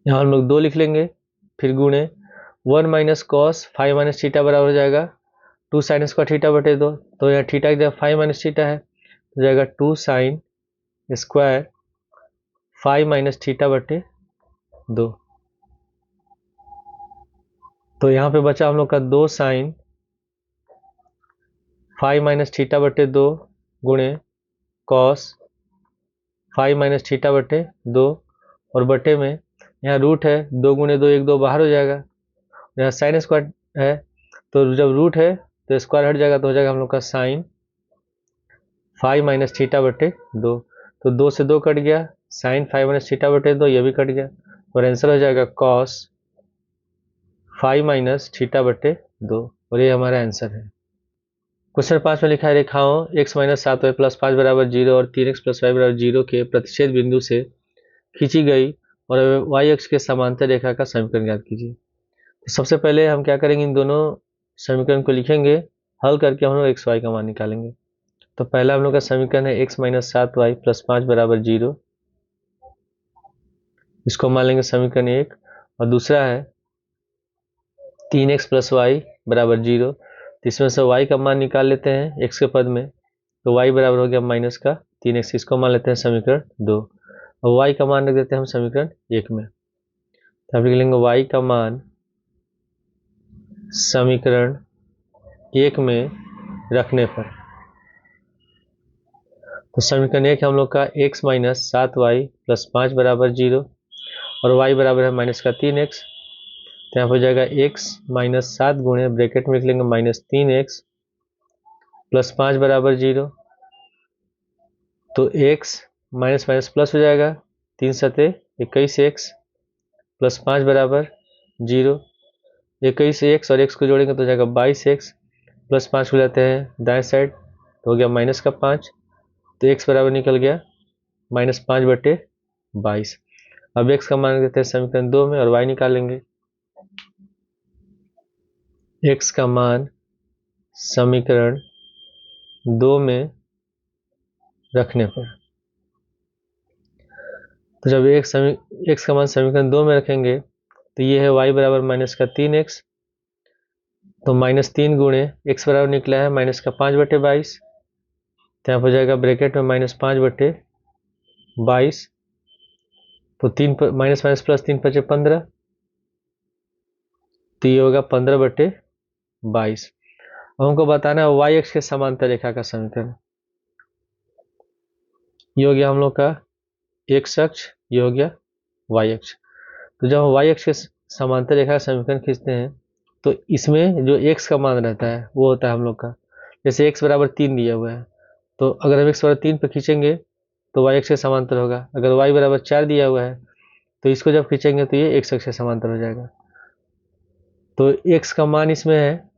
A: यहाँ हम लोग 2 लिख लेंगे, फिर गुणे 1 minus cos five minus theta बराबर हो जाएगा 2 साइन स्क्वायर थीटा बटे 2, तो यहाँ थीटा की जगह 5 माइनस थीटा है, हो जाएगा 2 sine square five minus theta बटे 2। तो यहाँ पे बचा हम लोग का 2 साइन फाइव माइनस थीटा बटे 2 गुणे कॉस फाइव माइनस थीटा बटे 2 और बटे में यहाँ रूट है, 2 गुणे 2 1 2 बाहर हो जाएगा, यहाँ साइन स्क्वायर है तो जब रूट है तो स्क्वायर हट जाएगा, तो हो जाएगा हम लोग का साइन फाइव माइनस थीटा बटे 2, तो 2 से 2 कट गया, साइन फाइव माइनस थीटा बटे 2 ये भी कट गया, और आंसर हो जाएगा कॉस फाइव माइनस थीटा बटे 2, और ये हमारा आंसर है। क्वेश्चन 5 में लिखा है रेखाओं x माइनस 7y प्लस 5 बराबर 0 और 3x प्लस y बराबर 0 के प्रतिच्छेद बिंदु से खींची गई और y अक्ष के समांतर रेखा का समीकरण ज्ञात कीजिए। तो सबसे पहले हम क्या करेंगे, इन दोनों समीकरण को लिखेंगे, हल करके हम लोग एक्स वाई का मान निकालेंगे। तो पहला हम लोग का समीकरण है x माइनस 7y प्लस 5 बराबर 0, इसको मान लेंगे समीकरण 1, और दूसरा है 3x प्लस वाई बराबर 0, तो इसमें से y का मान निकाल लेते हैं x के पद में, तो y बराबर हो गया माइनस का 3x, इसको मान लेते हैं समीकरण 2, और y का मान रख देते हैं हम समीकरण 1 में, तो आप लिख लेंगे y का मान समीकरण 1 में रखने पर। तो समीकरण 1 हम लोग का x माइनस 7y प्लस 5 बराबर 0 और y बराबर है माइनस का 3x। तो यहाँ पर हो जाएगा x माइनस 7 गुणे ब्रैकेट में लिख लेंगे माइनस 3x प्लस 5 बराबर 0। तो x माइनस माइनस प्लस हो जाएगा, 3 सते 21x प्लस 5 बराबर 0। 21x और x को जोड़ेंगे तो हो जाएगा 22x प्लस 5 को लेते हैं दाएं साइड तो हो गया माइनस का 5। तो x बराबर निकल गया माइनस 5/22। अब x का मान देते हैं समीकरण 2 में और y निकालेंगे। x का मान समीकरण 2 में रखने पर, तो जब x का मान समीकरण 2 में रखेंगे तो ये है y बराबर माइनस का 3x। तो माइनस 3 गुणे x बराबर निकला है माइनस का 5/22। तो यहाँ पर जाएगा ब्रैकेट में माइनस 5/22। तो 3 माइनस माइनस प्लस 3 × 15। तो ये होगा 15/22। अब हमको बताना है y अक्ष के समांतर रेखा का समीकरण। ये हो गया हम लोग का x अक्ष, ये हो गया y अक्ष। तो जब हम y अक्ष के समांतर रेखा का समीकरण खींचते हैं तो इसमें जो x का मान रहता है वो होता है हम लोग का, जैसे x बराबर 3 दिया हुआ है तो अगर हम x बराबर 3 पे खींचेंगे तो y अक्ष के समांतर होगा। अगर y बराबर 4 दिया हुआ है तो इसको जब खींचेंगे तो ये x अक्ष के समांतर हो जाएगा। तो x का मान इसमें है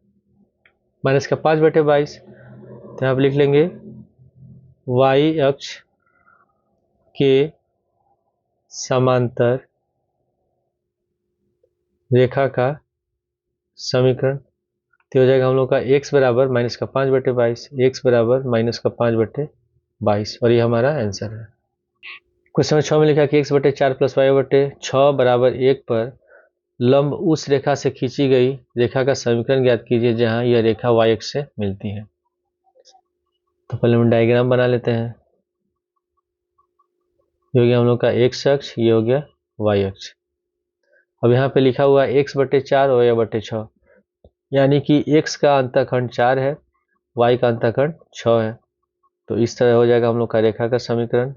A: माइनस का 5/22। तो यहाँ पर लिख लेंगे y अक्ष के समांतर रेखा का समीकरण। तो हो जाएगा हम लोग का x बराबर माइनस का 5/22, x बराबर माइनस का 5/22 और ये हमारा आंसर है। क्वेश्चन नंबर 6 में लिखा कि x/4 प्लस y/6 बराबर 1 पर लंब उस रेखा से खींची गई रेखा का समीकरण ज्ञात कीजिए जहां यह रेखा y अक्ष से मिलती है। तो पहले हम डायग्राम बना लेते हैं। ये हो गया हम लोग का x अक्ष, ये हो गया y अक्ष। अब यहाँ पे लिखा हुआ है x/4 और y/6, यानी कि x का अंतःखंड 4 है, y का अंतःखंड 6 है। तो इस तरह हो जाएगा हम लोग का रेखा का समीकरण।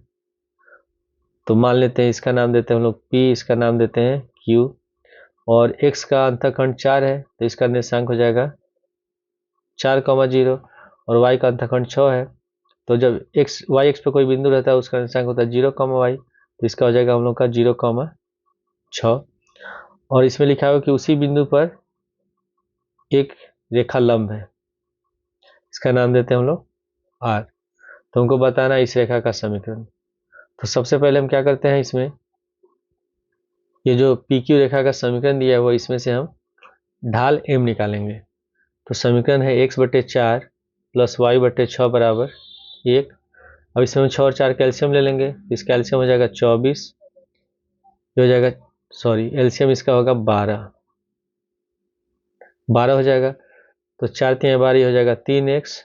A: तो मान लेते हैं इसका नाम देते हैं हम लोग p, इसका नाम देते हैं q, और x का अंतःखंड 4 है तो इसका निर्देशांक हो जाएगा 4,0 और y का अंतःखंड 6 है तो जब y अक्ष पे कोई बिंदु रहता है उसका निर्देशांक होता है 0,y। तो इसका हो जाएगा हम लोग का 0,6। और इसमें लिखा हुआ कि उसी बिंदु पर एक रेखा लंब है, इसका नाम देते हैं हम लोग r। तो हमको बताना है इस रेखा का समीकरण। तो सबसे पहले हम क्या करते हैं, इसमें ये जो PQ रेखा का समीकरण दिया है वो इसमें से हम ढाल m निकालेंगे। तो समीकरण है x/4 प्लस y/6 बराबर 1। अब इसमें हम 6 और 4 कैल्शियम ले लेंगे, इस कैल्शियम हो जाएगा 24, ये हो जाएगा एलसीएम इसका होगा 12 हो जाएगा। तो 4 3 12 हो जाएगा 3x,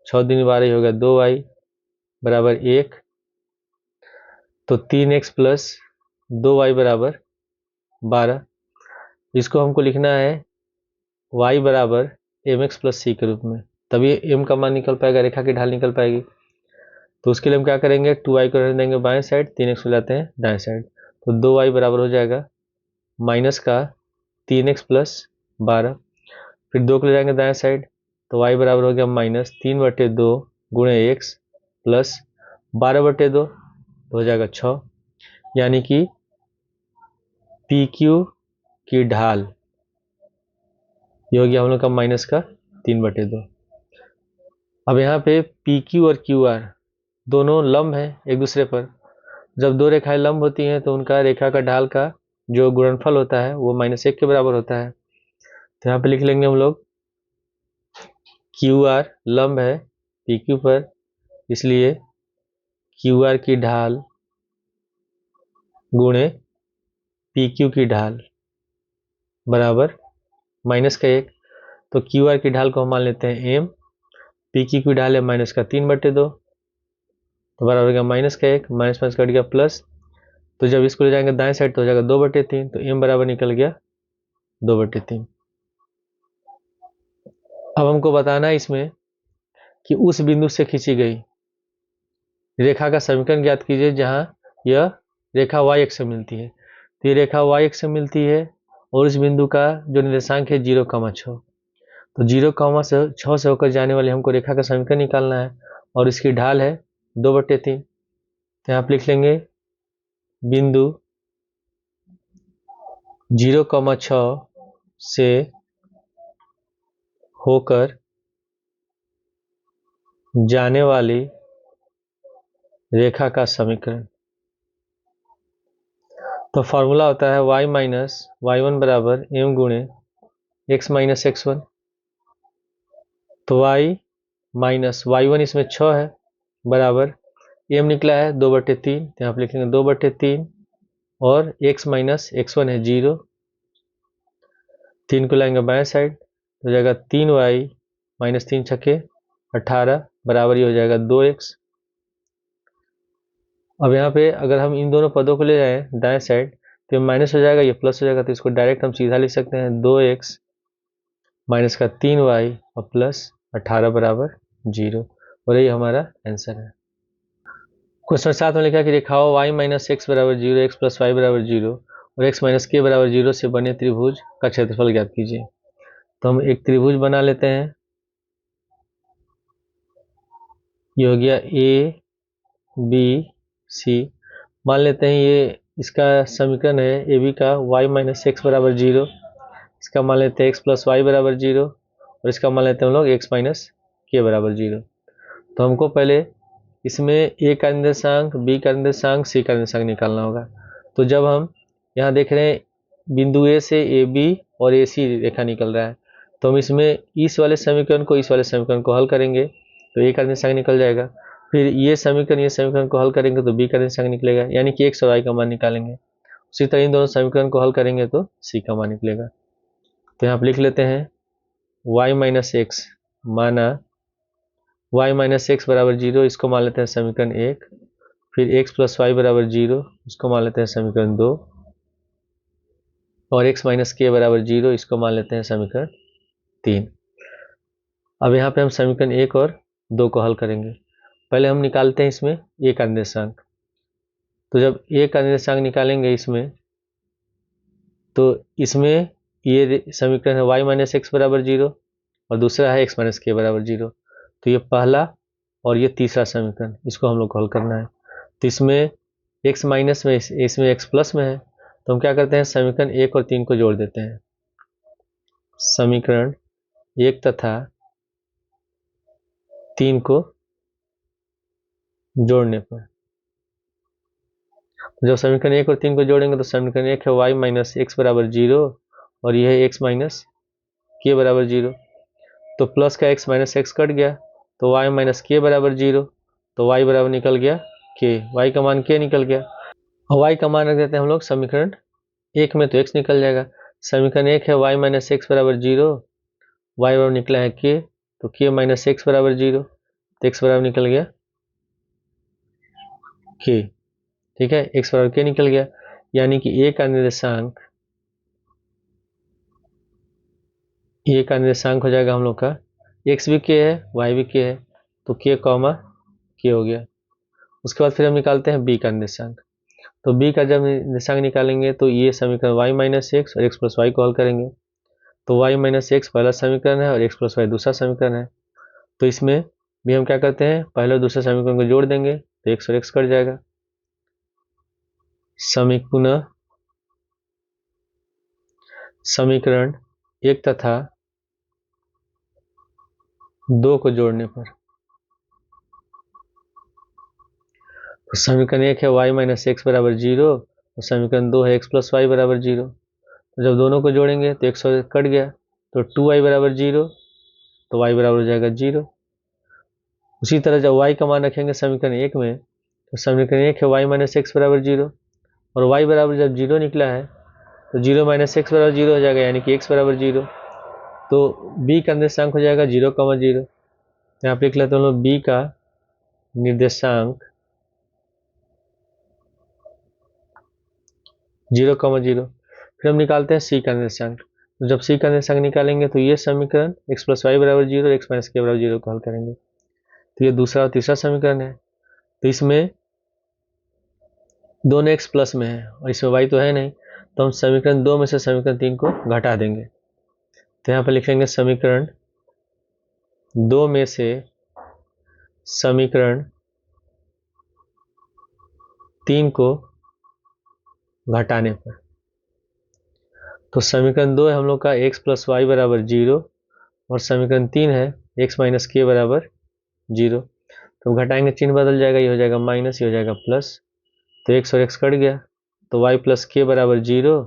A: 6 दूनी 12 होगा 2y बराबर 1। तो 3x प्लस 2y बराबर 12। इसको हमको लिखना है y बराबर mx प्लस c के रूप में, तभी m का मान निकल पाएगा, रेखा की ढाल निकल पाएगी। तो उसके लिए हम क्या करेंगे, 2y को रहने देंगे बाएं साइड, 3x को लाते हैं दाएं साइड। तो 2y बराबर हो जाएगा माइनस का 3x प्लस 12, फिर 2 को ले जाएंगे दाएं साइड तो y बराबर हो गया माइनस 3/2 गुणे x प्लस 12/2 तो हो जाएगा 6, यानी कि PQ की ढाल ये हो गया हम लोग का माइनस का 3/2। अब यहाँ पे PQ और QR दोनों लंब हैं एक दूसरे पर। जब दो रेखाएं लंब होती हैं तो उनका रेखा का ढाल का जो गुणनफल होता है वो -1 के बराबर होता है। तो यहाँ पे लिख लेंगे हम लोग QR लंब है PQ पर, इसलिए QR की ढाल गुणे PQ की ढाल बराबर -1। तो QR की ढाल को हम मान लेते हैं m, PQ की ढाल है माइनस का 3/2 तो बराबर हो गया -1, माइनस माइनस कट गया प्लस। तो जब इसको ले जाएंगे दाएं साइड तो हो जाएगा 2/3, तो m बराबर निकल गया 2/3। अब हमको बताना है इसमें कि उस बिंदु से खींची गई रेखा का समीकरण ज्ञात कीजिए जहां यह रेखा y अक्ष से मिलती है। तो ये रेखा y अक्ष से मिलती है और इस बिंदु का जो निर्देशांक है 0,6। तो 0,6 से होकर जाने वाली हमको रेखा का समीकरण निकालना है और इसकी ढाल है 2/3। तो यहाँ आप लिख लेंगे बिंदु 0,6 से होकर जाने वाली रेखा का समीकरण। तो फॉर्मूला होता है y माइनस y1 बराबर m गुणे x माइनस x1। तो y माइनस y1 इसमें 6 है बराबर m निकला है 2/3। तो यहाँ आप लिखेंगे 2/3 और x माइनस x1 है 0। 3 को लाएंगे बाएं साइड तो हो जाएगा 3y माइनस 3 छक्के 18 बराबर ये हो जाएगा 2x। अब यहाँ पे अगर हम इन दोनों पदों को ले जाएं दाएं साइड तो ये माइनस हो जाएगा, ये प्लस हो जाएगा। तो इसको डायरेक्ट हम सीधा लिख सकते हैं 2x माइनस का 3y और प्लस 18 बराबर 0। और यही हमारा आंसर है। क्वेश्चन 7 में लिखा कि रेखाओं y माइनस एक्स बराबर 0, एक्स प्लस वाई बराबर 0 और x माइनस के बराबर 0 से बने त्रिभुज का क्षेत्रफल ज्ञात कीजिए। तो हम एक त्रिभुज बना लेते हैं। ये हो गया ए बी सी। मान लेते हैं ये इसका समीकरण है ए बी का y माइनस एक्स बराबर 0, इसका मान लेते हैं x प्लस वाई बराबर 0 और इसका मान लेते हैं हम लोग x माइनस के बराबर 0। तो हमको पहले इसमें ए का निर्देशांक, बी का निर्देशांक, सी का निर्देशांक निकालना होगा। तो जब हम यहाँ देख रहे हैं बिंदु ए से ए बी और ए सी रेखा निकल रहा है तो हम इसमें इस वाले समीकरण को इस वाले समीकरण को हल करेंगे तो ए का निर्देशांक निकल जाएगा। फिर ये समीकरण को हल करेंगे तो बी का निर्देशांक निकलेगा, यानी कि एक्स और वाई का मान निकालेंगे। उसी तरह इन दोनों समीकरण को हल करेंगे तो सी का मान निकलेगा। तो यहाँ आप लिख लेते हैं y माइनस एक्स माना y माइनस एक्स बराबर 0, इसको मान लेते हैं समीकरण 1। फिर x प्लस वाई बराबर 0, इसको मान लेते हैं समीकरण 2 और x माइनस के बराबर 0, इसको मान लेते हैं समीकरण 3। अब यहाँ पे हम समीकरण 1 और 2 को हल करेंगे। पहले हम निकालते हैं इसमें a का निर्देशांक। तो जब a का निर्देशांक निकालेंगे इसमें तो इसमें ये समीकरण है y माइनस एक्स बराबर 0 और दूसरा है x माइनस के बराबर 0। तो ये पहला और ये तीसरा समीकरण, इसको हम लोग को हल करना है। तो इसमें x माइनस में, इसमें x प्लस में है तो हम क्या करते हैं समीकरण 1 और 3 को जोड़ देते हैं। समीकरण 1 तथा 3 को जोड़ने पर जब समीकरण 1 और 3 को जोड़ेंगे तो समीकरण 1 है y माइनस एक्स बराबर 0 और यह है x माइनस के बराबर 0। तो प्लस का x माइनस एक्स कट गया तो y माइनस के बराबर 0। तो y बराबर निकल गया k, y का मान k निकल गया। और y का मान रख देते हैं हम लोग समीकरण 1 में तो x निकल जाएगा। समीकरण 1 है y माइनस एक्स बराबर 0, y बराबर निकला है k, तो k माइनस एक्स बराबर 0, तो x बराबर निकल गया k। ठीक है, x बराबर k निकल गया, यानी कि a का निर्देशांक हो जाएगा हम लोग का x भी k है y भी k है तो k कॉमा k हो गया। उसके बाद फिर हम निकालते हैं b का निर्देशांक। तो b का जब निर्देशांक निकालेंगे तो ये समीकरण y माइनस एक्स और x प्लस वाई को हल करेंगे। तो y माइनस एक्स पहला समीकरण है और x प्लस वाई दूसरा समीकरण है। तो इसमें भी हम क्या करते हैं पहले और दूसरे समीकरण को जोड़ देंगे तो x और x कट जाएगा। पुनः समीकरण 1 तथा 2 को जोड़ने पर तो समीकरण 1 है y माइनस एक्स बराबर 0 और समीकरण 2 है x प्लस वाई बराबर 0। तो जब दोनों को जोड़ेंगे तो x और कट गया तो 2y बराबर 0, तो y बराबर हो जाएगा 0। उसी तरह जब y का मान रखेंगे समीकरण 1 में तो समीकरण 1 है y माइनस एक्स बराबर 0 और y बराबर जब 0 निकला है तो 0 माइनस एक्स बराबर 0 हो जाएगा, यानी कि x बराबर 0। तो b का निर्देशांक हो जाएगा 0,0। यहाँ पे लिख लेते हैं हम लोग b का निर्देशांक 0,0। फिर हम निकालते हैं c का निर्देशांक। तो जब सी का निर्देशांक निकालेंगे तो ये समीकरण x प्लस वाई बराबर 0 x माइनस के बराबर 0 को हल करेंगे। तो ये दूसरा और तीसरा समीकरण है। तो इसमें दोनों x प्लस में है और इसमें y तो है नहीं, तो हम समीकरण 2 में से समीकरण 3 को घटा देंगे। तो यहाँ पर लिख लेंगे समीकरण 2 में से समीकरण 3 को घटाने पर, तो समीकरण 2 है हम लोग का x प्लस वाई बराबर 0 और समीकरण 3 है x माइनस के बराबर 0। तो घटाएंगे चिन्ह बदल जाएगा, ये हो जाएगा माइनस, ये हो जाएगा प्लस, तो x और x कट गया, तो y प्लस के बराबर 0,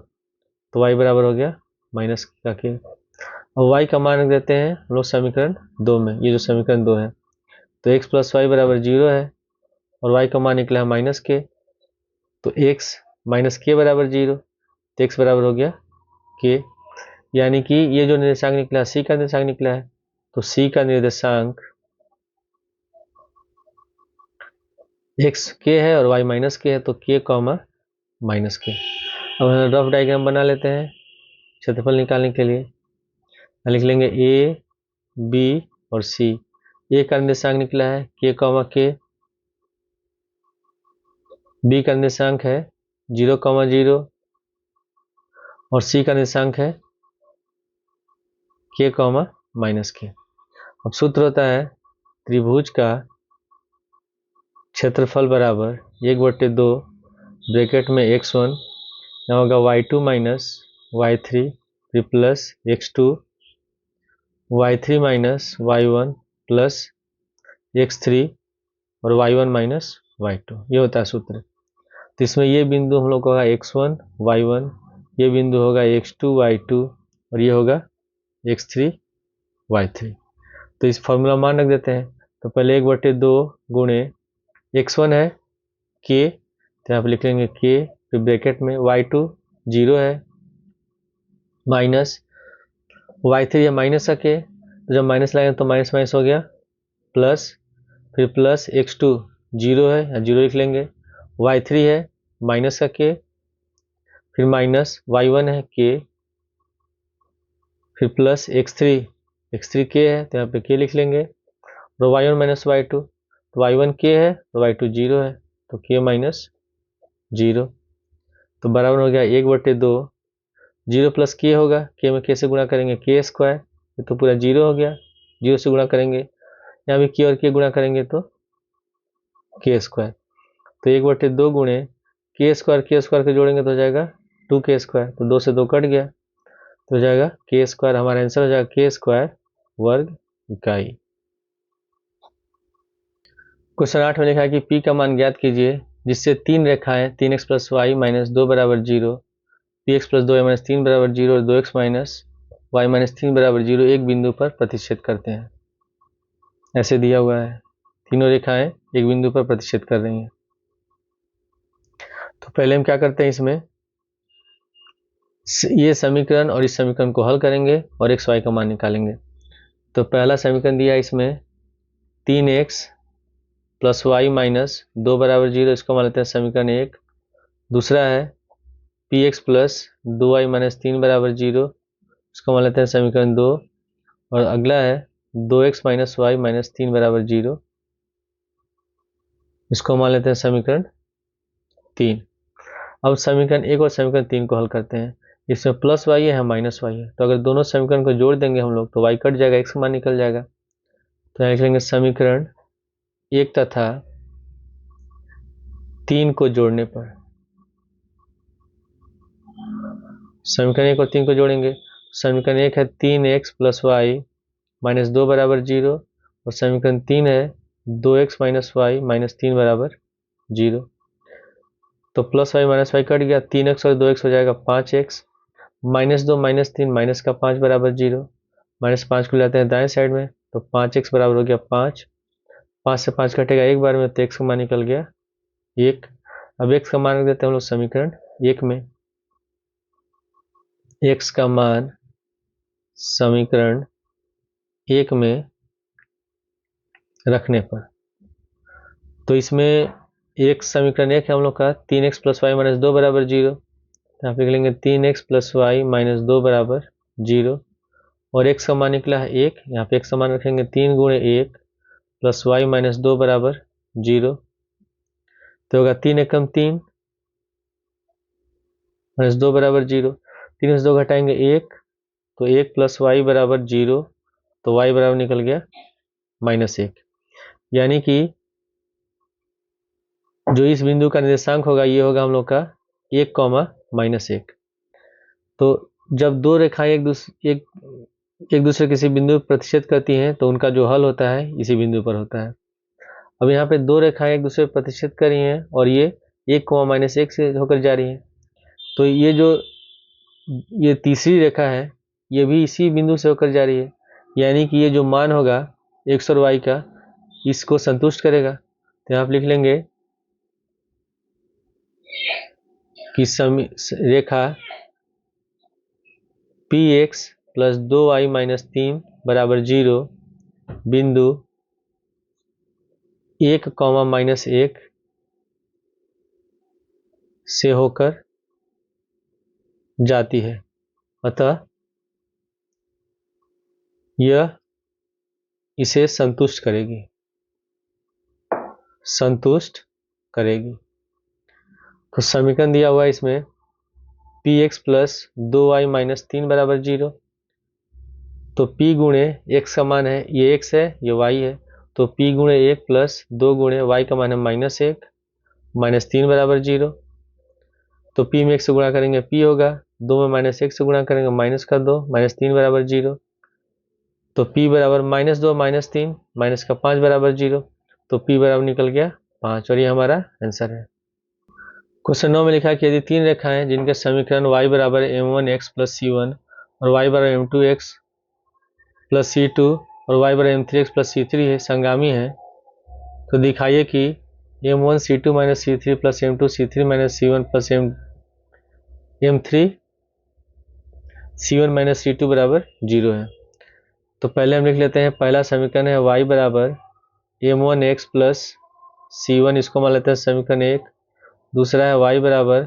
A: तो y बराबर हो गया माइनस का के। अब y का मान रख देते हैं हम लोग समीकरण 2 में, ये जो समीकरण 2 है, तो x प्लस वाई बराबर 0 है और y का मान निकला है माइनस के, तो x माइनस के बराबर 0, तो x बराबर हो गया के। यानी कि ये जो निर्देशांक निकला c का निर्देशांक निकला है, तो c का निर्देशांक x के है और y माइनस के है, तो k कॉमा माइनस के। अब हम रफ डायग्राम बना लेते हैं क्षेत्रफल निकालने के लिए। लिख लेंगे a, b और c। a का निर्देशांक निकला है k कॉमा के, b का निर्देशांक है 0 कॉमा 0 और c का निर्देशांक है k कॉमा माइनस के। अब सूत्र होता है त्रिभुज का क्षेत्रफल बराबर 1/2 ब्रैकेट में x1, यहाँ होगा y2 माइनस y3 फिर plus x2, y3 minus y1 plus x3 और y1 माइनस y2, ये होता है सूत्र। तो इसमें ये बिंदु हम लोग को होगा x1 y1, ये बिंदु होगा x2 y2 और ये होगा x3 y3। तो इस फॉर्मूला मान रख देते हैं। तो पहले 1/2 गुणे x1 है k, तो यहाँ पर लिख लेंगे k, फिर ब्रैकेट में y2 0 है माइनस y3 है माइनस का k, तो जब माइनस लगाएंगे तो माइनस माइनस हो गया प्लस, फिर प्लस x2 0 है, या 0 लिख लेंगे, y3 है माइनस का k, फिर माइनस y1 है k, फिर प्लस x3 k है, तो यहाँ पे k लिख लेंगे, और y1 माइनस y2, तो y1 k है और y2 0 है, तो k माइनस 0, तो बराबर हो गया 1/2, 0 प्लस k होगा, k में k से गुणा करेंगे k स्क्वायर, ये तो पूरा 0 हो गया, 0 से गुणा करेंगे, यहाँ भी k और k गुणा करेंगे तो k स्क्वायर, तो 1/2 गुणे k स्क्वायर के जोड़ेंगे तो हो जाएगा 2k स्क्वायर, तो 2 से 2 कट गया, तो हो जाएगा k स्क्वायर, हमारा आंसर हो जाएगा k स्क्वायर वर्ग इकाई। क्वेश्चन 8 में लिखा है कि p का मान ज्ञात कीजिए जिससे तीन रेखाएं 3x प्लस वाई माइनस 2 बराबर 0, px प्लस 2y माइनस 3 बराबर 0 और 2x माइनस वाई माइनस 3 बराबर 0 एक बिंदु पर प्रतिच्छेद करते हैं। ऐसे दिया हुआ है, तीनों रेखाएं एक बिंदु पर प्रतिच्छेद कर रही हैं। तो पहले हम क्या करते हैं, इसमें ये समीकरण और इस समीकरण को हल करेंगे और x y का मान निकालेंगे। तो पहला समीकरण दिया इसमें 3x प्लस वाई माइनस 2 बराबर 0, इसको मान लेते हैं समीकरण 1। दूसरा है px प्लस 2y माइनस 3 बराबर 0, इसको मान लेते हैं समीकरण 2। और अगला है 2x माइनस वाई माइनस 3 बराबर 0, इसको मान लेते हैं समीकरण 3। अब समीकरण 1 और समीकरण 3 को हल करते हैं। इसमें प्लस वाई है, माइनस वाई है, तो अगर दोनों समीकरण को जोड़ देंगे हम लोग तो y कट जाएगा, x का मान निकल जाएगा। तो यहाँ लिख लेंगे समीकरण 1 तथा 3 को जोड़ने पर, समीकरण 1 और 3 को जोड़ेंगे, समीकरण 1 है 3x प्लस वाई माइनस 2 बराबर 0 और समीकरण 3 है 2x माइनस वाई माइनस 3 बराबर 0। तो plus y minus y cut गया, 3x और 2x हो जाएगा 5x, माइनस 2 माइनस 3 माइनस का 5 बराबर 0, माइनस 5 को लाते हैं दाएं साइड में, तो 5x बराबर हो गया 5, 5 से 5 कटेगा एक बार में, तो x का मान निकल गया 1। अब x का मान रख देते हैं हम लोग समीकरण 1 में, x का मान समीकरण 1 में रखने पर, तो इसमें एक समीकरण 1 है हम लोग का 3x प्लस वाई माइनस 2 बराबर 0, यहाँ पे लिख लेंगे 3x प्लस वाई माइनस 2 बराबर 0 और x का मान निकला है 1, यहाँ पे x का मान रखेंगे 3 गुणे 1 प्लस y माइनस 2 बराबर 0। तो होगा 3 एकम 3 माइनस 2 बराबर 0। 3 से 2 घटाएंगे 1, तो 1 प्लस y बराबर 0, तो y बराबर निकल गया -1। यानी कि जो इस बिंदु का निर्देशांक होगा ये होगा हम लोग का 1, -1। तो जब दो रेखाएं एक दूसरे किसी बिंदु पर प्रतिच्छेद करती हैं तो उनका जो हल होता है इसी बिंदु पर होता है। अब यहाँ पे दो रेखाएं एक दूसरे पर प्रतिच्छेद कर रही हैं और ये 1, -1 से होकर जा रही हैं। तो ये तीसरी रेखा है, ये भी इसी बिंदु से होकर जा रही है। यानी कि ये जो मान होगा x और y का इसको संतुष्ट करेगा। तो यहाँ आप लिख लेंगे कि रेखा px प्लस 2y माइनस 3 बराबर 0 बिंदु 1, -1 से होकर जाती है। अतः यह इसे संतुष्ट करेगी। तो समीकरण दिया हुआ है इसमें px प्लस 2y माइनस 3 बराबर 0। तो p गुणे x का मान है, ये x है ये y है, तो p गुणे 1 प्लस 2 गुणे y का मान है -1 -3 बराबर 0। तो p में 1 से गुणा करेंगे p होगा, 2 में -1 से गुणा करेंगे -2 -3 बराबर 0। तो p बराबर -2 -3 -5 बराबर 0। तो p बराबर निकल गया 5 और ये हमारा आंसर है। क्वेश्चन 9 में लिखा है कि यदि तीन रेखाएं जिनके समीकरण y बराबर m1x प्लस c1 और y बराबर m2x प्लस c2 और y बराबर m3x प्लस c3 है संगामी है, तो दिखाइए कि m1 c2 minus c3 plus m2 c3 minus c1 plus m3 c1 minus c2 बराबर 0 है। तो पहले हम लिख लेते हैं, पहला समीकरण है y बराबर m1x प्लस c1, इसको मान लेते हैं समीकरण 1। दूसरा है y बराबर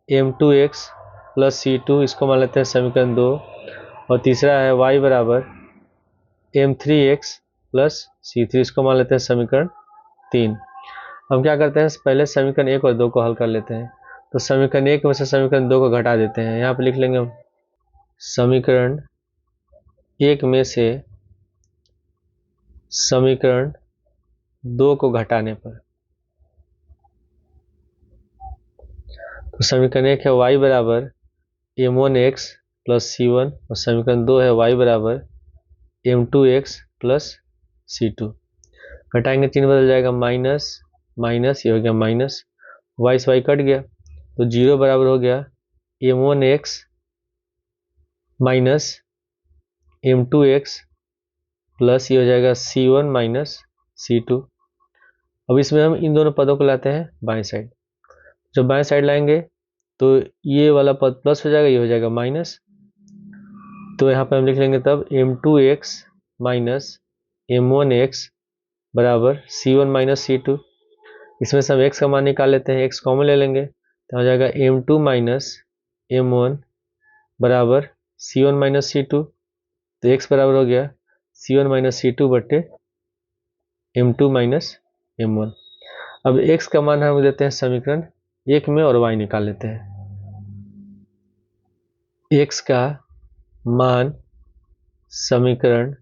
A: m2x प्लस c2, इसको मान लेते हैं समीकरण 2। और तीसरा है y बराबर m3x प्लस c3, इसको मान लेते हैं समीकरण 3। हम क्या करते हैं, पहले समीकरण 1 और 2 को हल कर लेते हैं। तो समीकरण 1 में से समीकरण 2 को घटा देते हैं। यहाँ पे लिख लेंगे हम समीकरण 1 में से समीकरण 2 को घटाने पर, तो समीकरण 1 है y बराबर m1x प्लस c1 और समीकरण 2 है y बराबर m2x प्लस c2। घटाएंगे चिन्ह बदल जाएगा, माइनस माइनस, ये हो गया माइनस, y से y कट गया तो 0 बराबर हो गया m1x माइनस m2x प्लस ये हो जाएगा c1 माइनस c2। अब इसमें हम इन दोनों पदों को लाते हैं बाएं साइड। जब बाएं साइड लाएंगे तो ये वाला पद प्लस हो जाएगा, ये हो जाएगा माइनस। तो यहाँ पे हम लिख लेंगे तब m2x माइनस m1x बराबर c1 माइनस c2। इसमें से हम x का मान निकाल लेते हैं, x कॉमन ले लेंगे तो हो जाएगा m2 माइनस m1 बराबर c1 माइनस c2। तो x बराबर हो गया c1 माइनस c2 बटे m2 माइनस m1। अब x का मान हम देते हैं समीकरण 1 में और y निकाल लेते हैं। x का मान समीकरण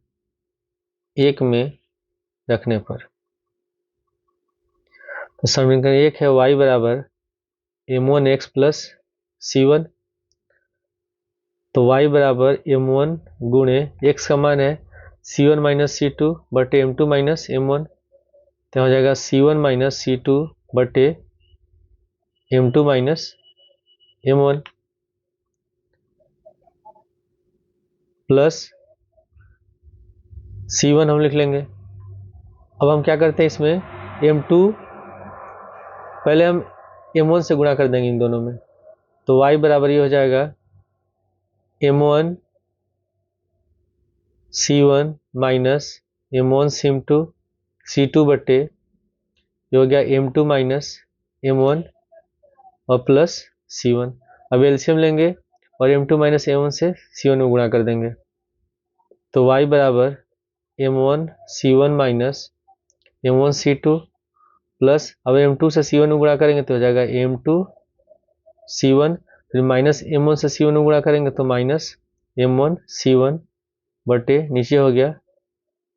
A: 1 में रखने पर, तो समीकरण 1 है y बराबर m1x प्लस c1। तो y बराबर m1 गुणे x का मान है c1 माइनस c2 बटे m2 माइनस m1। तो हो जाएगा c1 माइनस c2 बटे m2 minus m1 plus c1 हम लिख लेंगे। अब हम क्या करते हैं, इसमें m2 पहले हम m1 से गुणा कर देंगे इन दोनों में, तो y बराबर ये हो जाएगा m1 c1 minus m1 c2 बटे ये हो गया m2 माइनस m1 और प्लस c1। अब एलसीएम लेंगे और m2 माइनस m1 से c1 में गुणा कर देंगे, तो y बराबर m1 c1 minus m1 c2 plus, अब m2 से c1 में गुणा करेंगे तो हो जाएगा m2 c1, फिर माइनस m1 से c1 में गुणा करेंगे तो माइनस m1 c1 बटे नीचे हो गया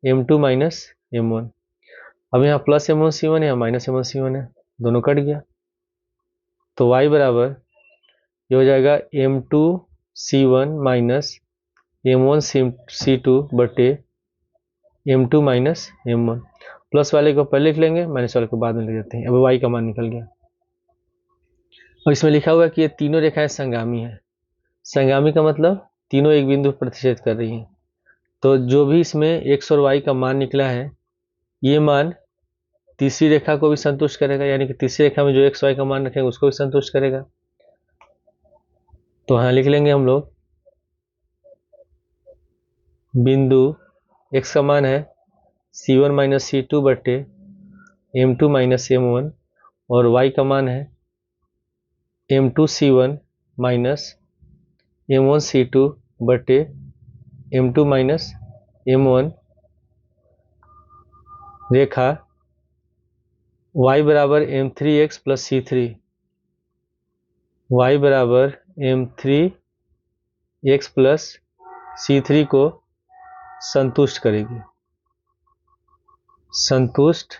A: m2 माइनस m1। अब यहाँ प्लस m1 c1 है, यहाँ माइनस m1 c1 है, दोनों कट गया, तो y बराबर ये हो जाएगा m2 c1 minus m1 c2 बटे m2 माइनस m1। प्लस वाले को पहले लिख लेंगे, माइनस वाले को बाद में लिख देते हैं। अब y का मान निकल गया। और इसमें लिखा हुआ है कि ये तीनों रेखाएं संगामी हैं। संगामी का मतलब तीनों एक बिंदु पर प्रतिच्छेद कर रही हैं। तो जो भी इसमें x और y का मान निकला है, ये मान तीसरी रेखा को भी संतुष्ट करेगा, यानी कि तीसरी रेखा में जो x y का मान रखेंगे उसको भी संतुष्ट करेगा। तो हाँ लिख लेंगे हम लोग, बिंदु x का मान है c1 माइनस c2 बटे m2 माइनस m1 और y का मान है m2 c1 minus m1 c2 बटे m2 माइनस m1, रेखा y बराबर m3x प्लस c3, y बराबर m3x प्लस c3 को संतुष्ट करेगी, संतुष्ट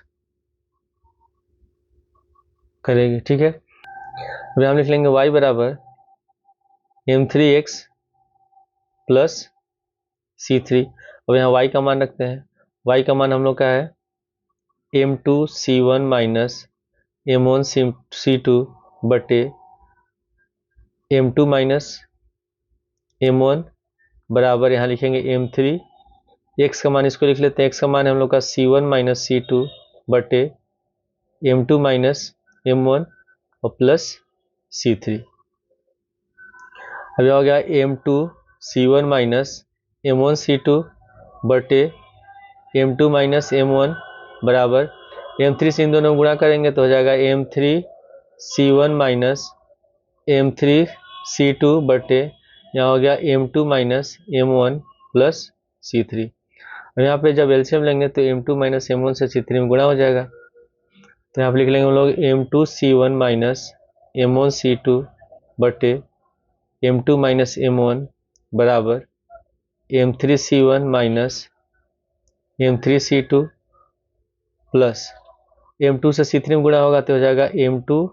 A: करेगी, ठीक है। अब हम लिख लेंगे y बराबर m3x प्लस c3। अब यहाँ y का मान रखते हैं, y का मान हम लोग का है m2 c1 minus m1 c2 बटे m2 माइनस m1 बराबर, यहाँ लिखेंगे m3, x का मान इसको लिख लेते हैं, x का मान है हम लोग का c1 माइनस c2 बटे m2 माइनस m1 और प्लस c3। अब हो गया m2 c1 minus m1 c2 बटे m2 माइनस m1 बराबर m3 से इन दोनों में गुणा करेंगे तो हो जाएगा m3 c1 minus m3 c2 बटे, यहाँ हो गया m2 minus m1 plus c3। और यहाँ पे जब एलसीएम लेंगे तो m2 माइनस m1 से c3 में गुणा हो जाएगा, तो यहाँ पे लिख लेंगे हम लोग m2 c1 minus m1 c2 बटे m2 माइनस m1 बराबर m3 c1 minus m3 c2 plus m2 से c3 में गुणा होगा तो हो जाएगा m2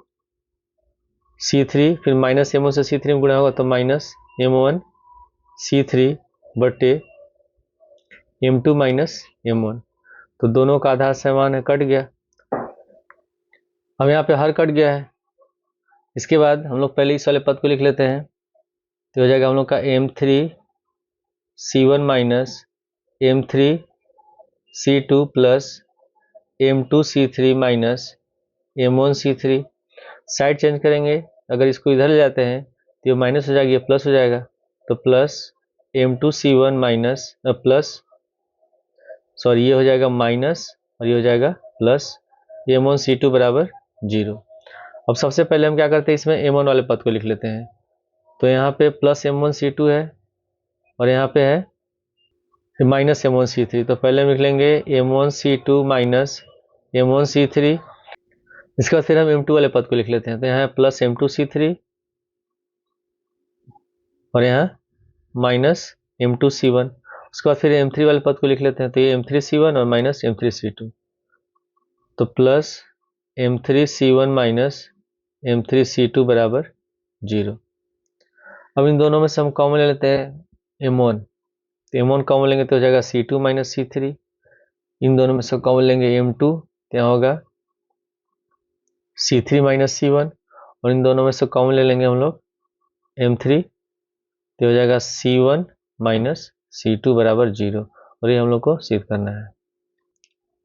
A: c3, फिर माइनस m1 से c3 में गुणा होगा तो माइनस m1 c3 बटे m2 माइनस m1। तो दोनों का आधार समान है, कट गया। अब यहाँ पे हर कट गया है। इसके बाद हम लोग पहले इस वाले पद को लिख लेते हैं, तो हो जाएगा हम लोग का m3 c1 minus m3 c2 plus m2 c3 minus m1 c3। Side change करेंगे, अगर इसको इधर ले जाते हैं तो ये माइनस हो जाएगा, ये प्लस हो जाएगा, तो plus m2 c1 minus plus sorry ये हो जाएगा माइनस और ये हो जाएगा प्लस m1 c2 बराबर 0। अब सबसे पहले हम क्या करते हैं, इसमें m1 वाले पद को लिख लेते हैं। तो यहाँ पे प्लस m1 c2 है और यहाँ पे है माइनस m1 c3। तो पहले हम लिख लेंगे m1 c2 minus m1 c3। इसके बाद फिर हम m2 वाले पद को लिख लेते हैं, तो यहाँ है प्लस m2 c3 और यहाँ माइनस m2 c1। उसके बाद फिर m3 वाले पद को लिख लेते हैं, तो ये m3 c1 और माइनस m3 c2, तो plus m3 c1 minus m3 c2 बराबर 0। अब इन दोनों में से हम कॉमन ले लेते हैं m1, तो m1 कॉमन लेंगे तो हो जाएगा c2 माइनस c3। इन दोनों में से कॉमन लेंगे m2, तो यहाँ होगा c3 माइनस c1 और इन दोनों में से कॉमन ले लेंगे हम लोग m3, तो हो जाएगा c1 माइनस c2 बराबर 0। और ये हम लोग को सिद्ध करना है।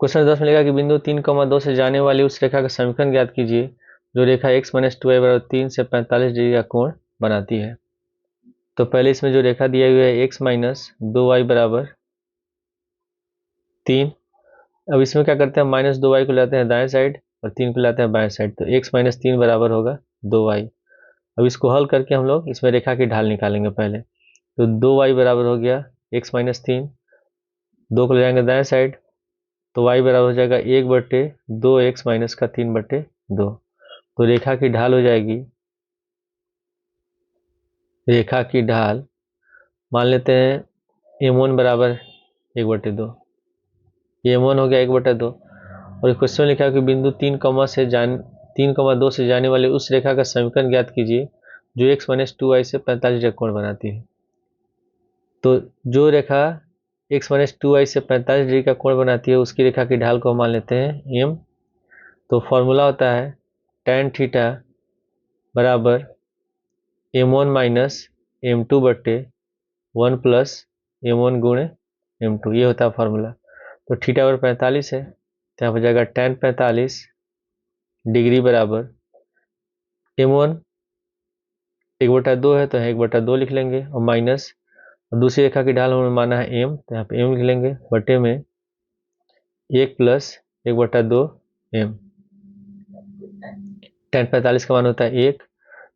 A: क्वेश्चन 10 में लिखा कि बिंदु 3,2 से जाने वाली उस रेखा का समीकरण ज्ञात कीजिए जो रेखा x माइनस 2y बराबर 3 से 45 डिग्री का कोण बनाती है। तो पहले इसमें जो रेखा दिया हुआ है x माइनस 2y बराबर 3। अब इसमें क्या करते हैं, माइनस 2y को लाते हैं दाएं साइड और 3 को लाते हैं बाएं साइड, तो x माइनस 3 बराबर होगा 2y। अब इसको हल करके हम लोग इसमें रेखा की ढाल निकालेंगे पहले। तो 2y बराबर हो गया x माइनस 3, 2 को ले जाएंगे दाएं साइड, तो y बराबर हो जाएगा 1/2x माइनस का 3/2। तो रेखा की ढाल हो जाएगी, रेखा की ढाल मान लेते हैं m1 बराबर 1/2, ये m1 हो गया 1/2। और क्वेश्चन लिखा है कि बिंदु 3,2 से जाने वाली उस रेखा का समीकरण ज्ञात कीजिए जो x माइनस 2y से 45 डिग्री कोण बनाती है। तो जो रेखा x माइनस 2y से 45 डिग्री का कोण बनाती है उसकी रेखा की ढाल को मान लेते हैं m। तो फॉर्मूला होता है tan थीटा बराबर m1 minus m2/1 plus m1 गुणे m2, ये होता है फॉर्मूला। तो थीटा बराबर 45 है, तो यहाँ पर जाएगा tan 45 डिग्री बराबर m1 1/2 है, तो यहाँ 1/2 लिख लेंगे, और माइनस दूसरी रेखा की ढाल हमें माना है m, तो यहाँ पे m लिख लेंगे, बटे में 1 प्लस 1/2 m। tan 45 का मान होता है 1,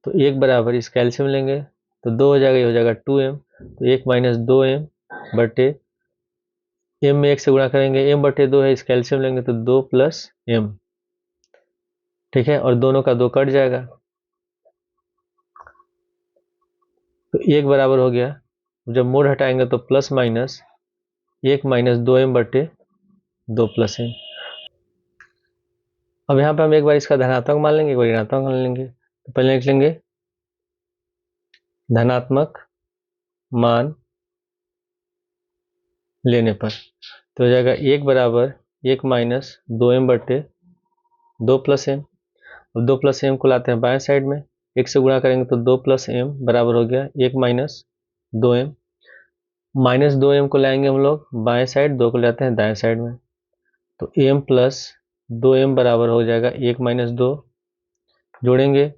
A: तो 1 बराबर इस कैल्शियम लेंगे तो 2 हो जाएगा, ये हो जाएगा 2m, तो 1 माइनस 2m बटे m में 1 से गुणा करेंगे, m/2 है, इस कैल्शियम लेंगे तो 2 प्लस m, ठीक है, और दोनों का 2 कट जाएगा, तो 1 बराबर हो गया। जब मोड़ हटाएंगे तो plus minus 1 minus 2m/2 plus m। अब यहाँ पे हम एक बार इसका धनात्मक मान लेंगे, एक बार ऋणात्मक मान लेंगे। तो पहले लिख लेंगे धनात्मक मान लेने पर, तो हो जाएगा 1 बराबर 1 माइनस 2m/2 प्लस m। अब 2 प्लस m को लाते हैं बाएं साइड में, 1 से गुणा करेंगे तो 2 प्लस m बराबर हो गया 1 माइनस 2m। माइनस 2m को लाएंगे हम लोग बाएं साइड, 2 को लाते हैं दाएं साइड में, तो m प्लस 2m बराबर हो जाएगा 1 माइनस 2, जोड़ेंगे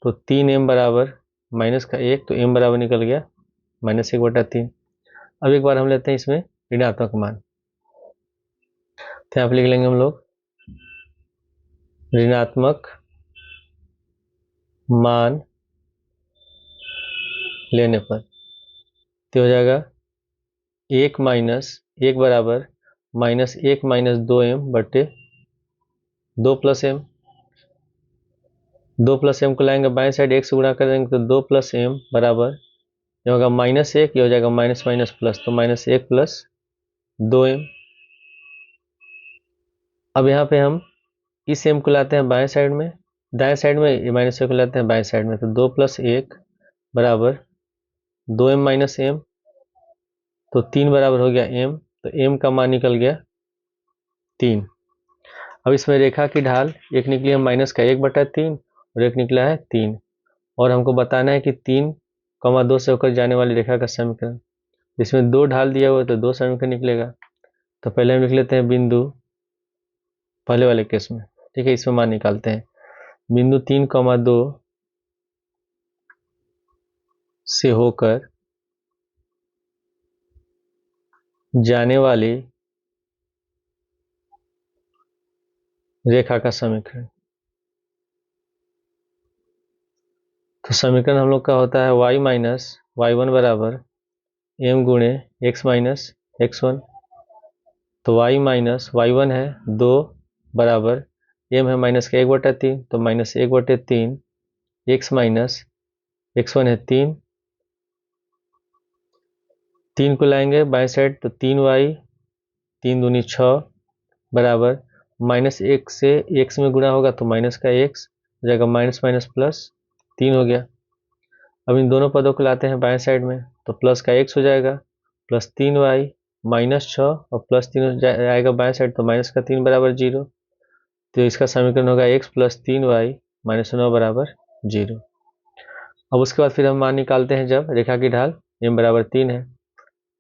A: तो 3m बराबर माइनस का 1, तो m बराबर निकल गया -1/3। अब एक बार हम लेते हैं इसमें ऋणात्मक मान, तो यहाँ पे लिख लेंगे हम लोग ऋणात्मक मान लेने पर, तो हो जाएगा 1 बराबर -1 माइनस 2m बटे 2 प्लस m। 2 प्लस m को लाएंगे बाएं साइड, 1 से गुणा करेंगे तो 2 प्लस m बराबर, ये होगा -1, ये हो जाएगा माइनस माइनस प्लस, तो -1 प्लस 2m। अब यहाँ पे हम इस m को लाते हैं बाएं साइड में, दाएं साइड में ये -1 को लाते हैं बाएं साइड में, तो 2 प्लस 1 बराबर 2m माइनस m, तो 3 बराबर हो गया m, तो m का मान निकल गया 3। अब इसमें रेखा की ढाल एक निकली है माइनस का 1/3 और एक निकला है 3, और हमको बताना है कि 3,2 से होकर जाने वाली रेखा का समीकरण। इसमें 2 ढाल दिया हुआ है तो 2 समीकरण निकलेगा। तो पहले हम लिख लेते हैं बिंदु, पहले वाले केस में, ठीक है, इसमें मान निकालते हैं। बिंदु 3,2 से होकर जाने वाली रेखा का समीकरण। तो समीकरण हम लोग का होता है y माइनस y1 बराबर m गुणे x माइनस x1। तो y माइनस y1 है 2 बराबर m है माइनस का 1/3, तो -1/3 x माइनस x1 है 3, 3 को लाएंगे बाएं साइड तो 3y, 3 दूनी 6 बराबर -1 से x में गुणा होगा तो माइनस का x हो जाएगा, माइनस माइनस प्लस 3 हो गया। अब इन दोनों पदों को लाते हैं बाएं साइड में, तो प्लस का x हो जाएगा, प्लस 3y माइनस 6 और प्लस 3 आएगा बाएं साइड, तो माइनस का 3 बराबर 0। तो इसका समीकरण होगा x प्लस 3y माइनस 9 बराबर 0। अब उसके बाद फिर हम मान निकालते हैं जब रेखा की ढाल m बराबर 3 है,